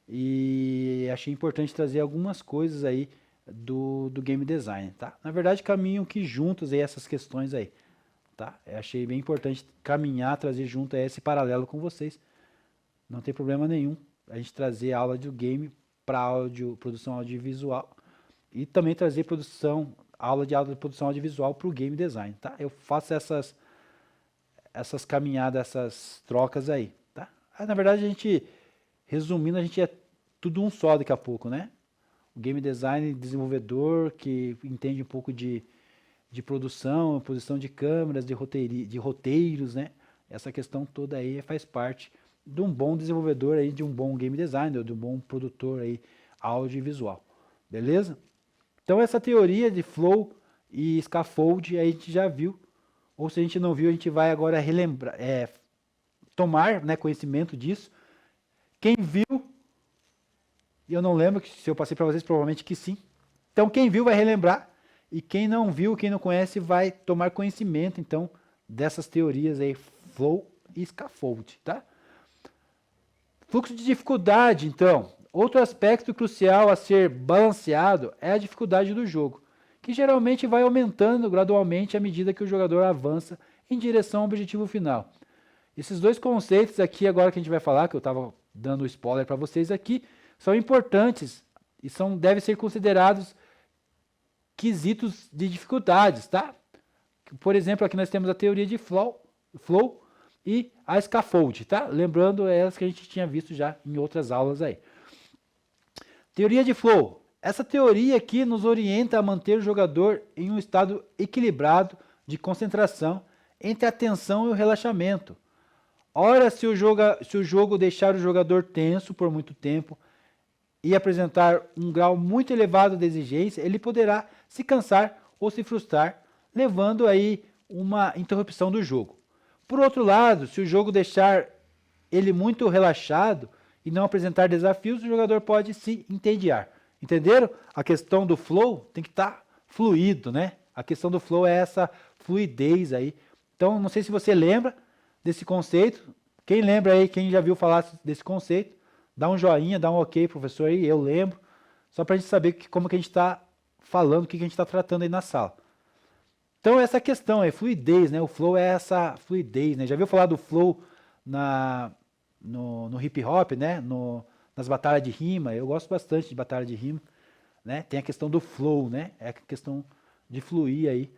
E achei importante trazer algumas coisas aí do game design, tá? Na verdade, caminham que juntos aí essas questões aí, tá? Eu achei bem importante caminhar, trazer junto aí esse paralelo com vocês. Não tem problema nenhum a gente trazer aula de game para produção audiovisual e também trazer aula de produção audiovisual para o game design, tá? Eu faço essas caminhadas, essas trocas aí, tá? Na verdade, resumindo, a gente é tudo um só daqui a pouco, né? O game design, desenvolvedor que entende um pouco de produção, posição de câmeras, de roteiros, né? Essa questão toda aí faz parte de um bom desenvolvedor aí, de um bom game designer, de um bom produtor aí audiovisual, beleza? Então essa teoria de flow e scaffold a gente já viu, ou se a gente não viu, a gente vai agora relembrar, tomar, né, conhecimento disso. Quem viu, eu não lembro se eu passei para vocês, provavelmente que sim. Então quem viu vai relembrar, e quem não viu, quem não conhece, vai tomar conhecimento então dessas teorias aí, flow e scaffold, tá? Fluxo de dificuldade, então. Outro aspecto crucial a ser balanceado é a dificuldade do jogo, que geralmente vai aumentando gradualmente à medida que o jogador avança em direção ao objetivo final. Esses dois conceitos aqui agora que a gente vai falar, que eu estava dando spoiler para vocês aqui, são importantes e devem ser considerados quesitos de dificuldades, tá? Por exemplo, aqui nós temos a teoria de flow e a scaffold, tá? Lembrando elas que a gente tinha visto já em outras aulas aí. Teoria de flow. Essa teoria aqui nos orienta a manter o jogador em um estado equilibrado de concentração entre a tensão e o relaxamento. Ora, se o jogo deixar o jogador tenso por muito tempo e apresentar um grau muito elevado de exigência, ele poderá se cansar ou se frustrar, levando aí uma interrupção do jogo. Por outro lado, se o jogo deixar ele muito relaxado e não apresentar desafios, o jogador pode se entediar. Entenderam? A questão do flow tem que estar fluido, né? A questão do flow é essa fluidez aí. Então, não sei se você lembra desse conceito. Quem lembra aí, quem já viu falar desse conceito, dá um joinha, dá um ok, professor, aí, eu lembro. Só para a gente saber como que a gente está falando, o que a gente está tratando aí na sala. Então, essa questão é fluidez, né? O flow é essa fluidez, né? Já viu falar do flow no hip hop, né? Nas batalhas de rima? Eu gosto bastante de batalha de rima, né? Tem a questão do flow, né? É a questão de fluir aí,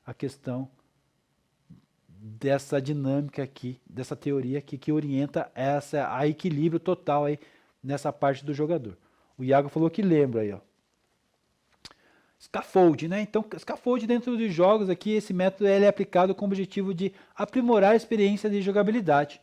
a questão dessa dinâmica aqui, dessa teoria aqui que orienta a equilíbrio total aí nessa parte do jogador. O Iago falou que lembra aí, ó. Scaffold, né? Então, scaffold dentro dos jogos aqui, esse método ele é aplicado com o objetivo de aprimorar a experiência de jogabilidade,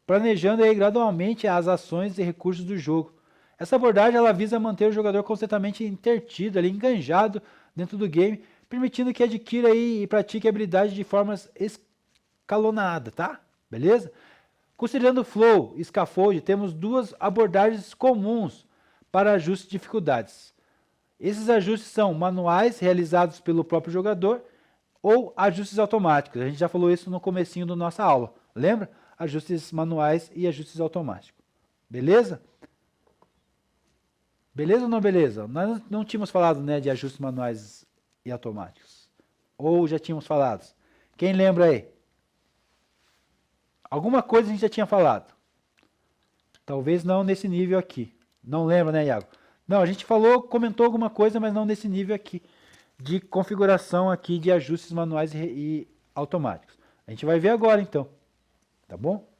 planejando aí gradualmente as ações e recursos do jogo. Essa abordagem ela visa manter o jogador constantemente intertido, ali, enganjado dentro do game, permitindo que adquira aí e pratique a habilidade de formas escalonadas, tá? Beleza? Considerando flow e scaffold, temos duas abordagens comuns para ajustes de dificuldades. Esses ajustes são manuais realizados pelo próprio jogador ou ajustes automáticos. A gente já falou isso no comecinho da nossa aula. Lembra? Ajustes manuais e ajustes automáticos. Beleza? Beleza ou não beleza? Nós não tínhamos falado, né, de ajustes manuais e automáticos. Ou já tínhamos falado? Quem lembra aí? Alguma coisa a gente já tinha falado. Talvez não nesse nível aqui. Não lembra, né, Iago? Não, a gente falou, comentou alguma coisa, mas não nesse nível aqui. de configuração aqui de ajustes manuais e automáticos. A gente vai ver agora então, tá bom?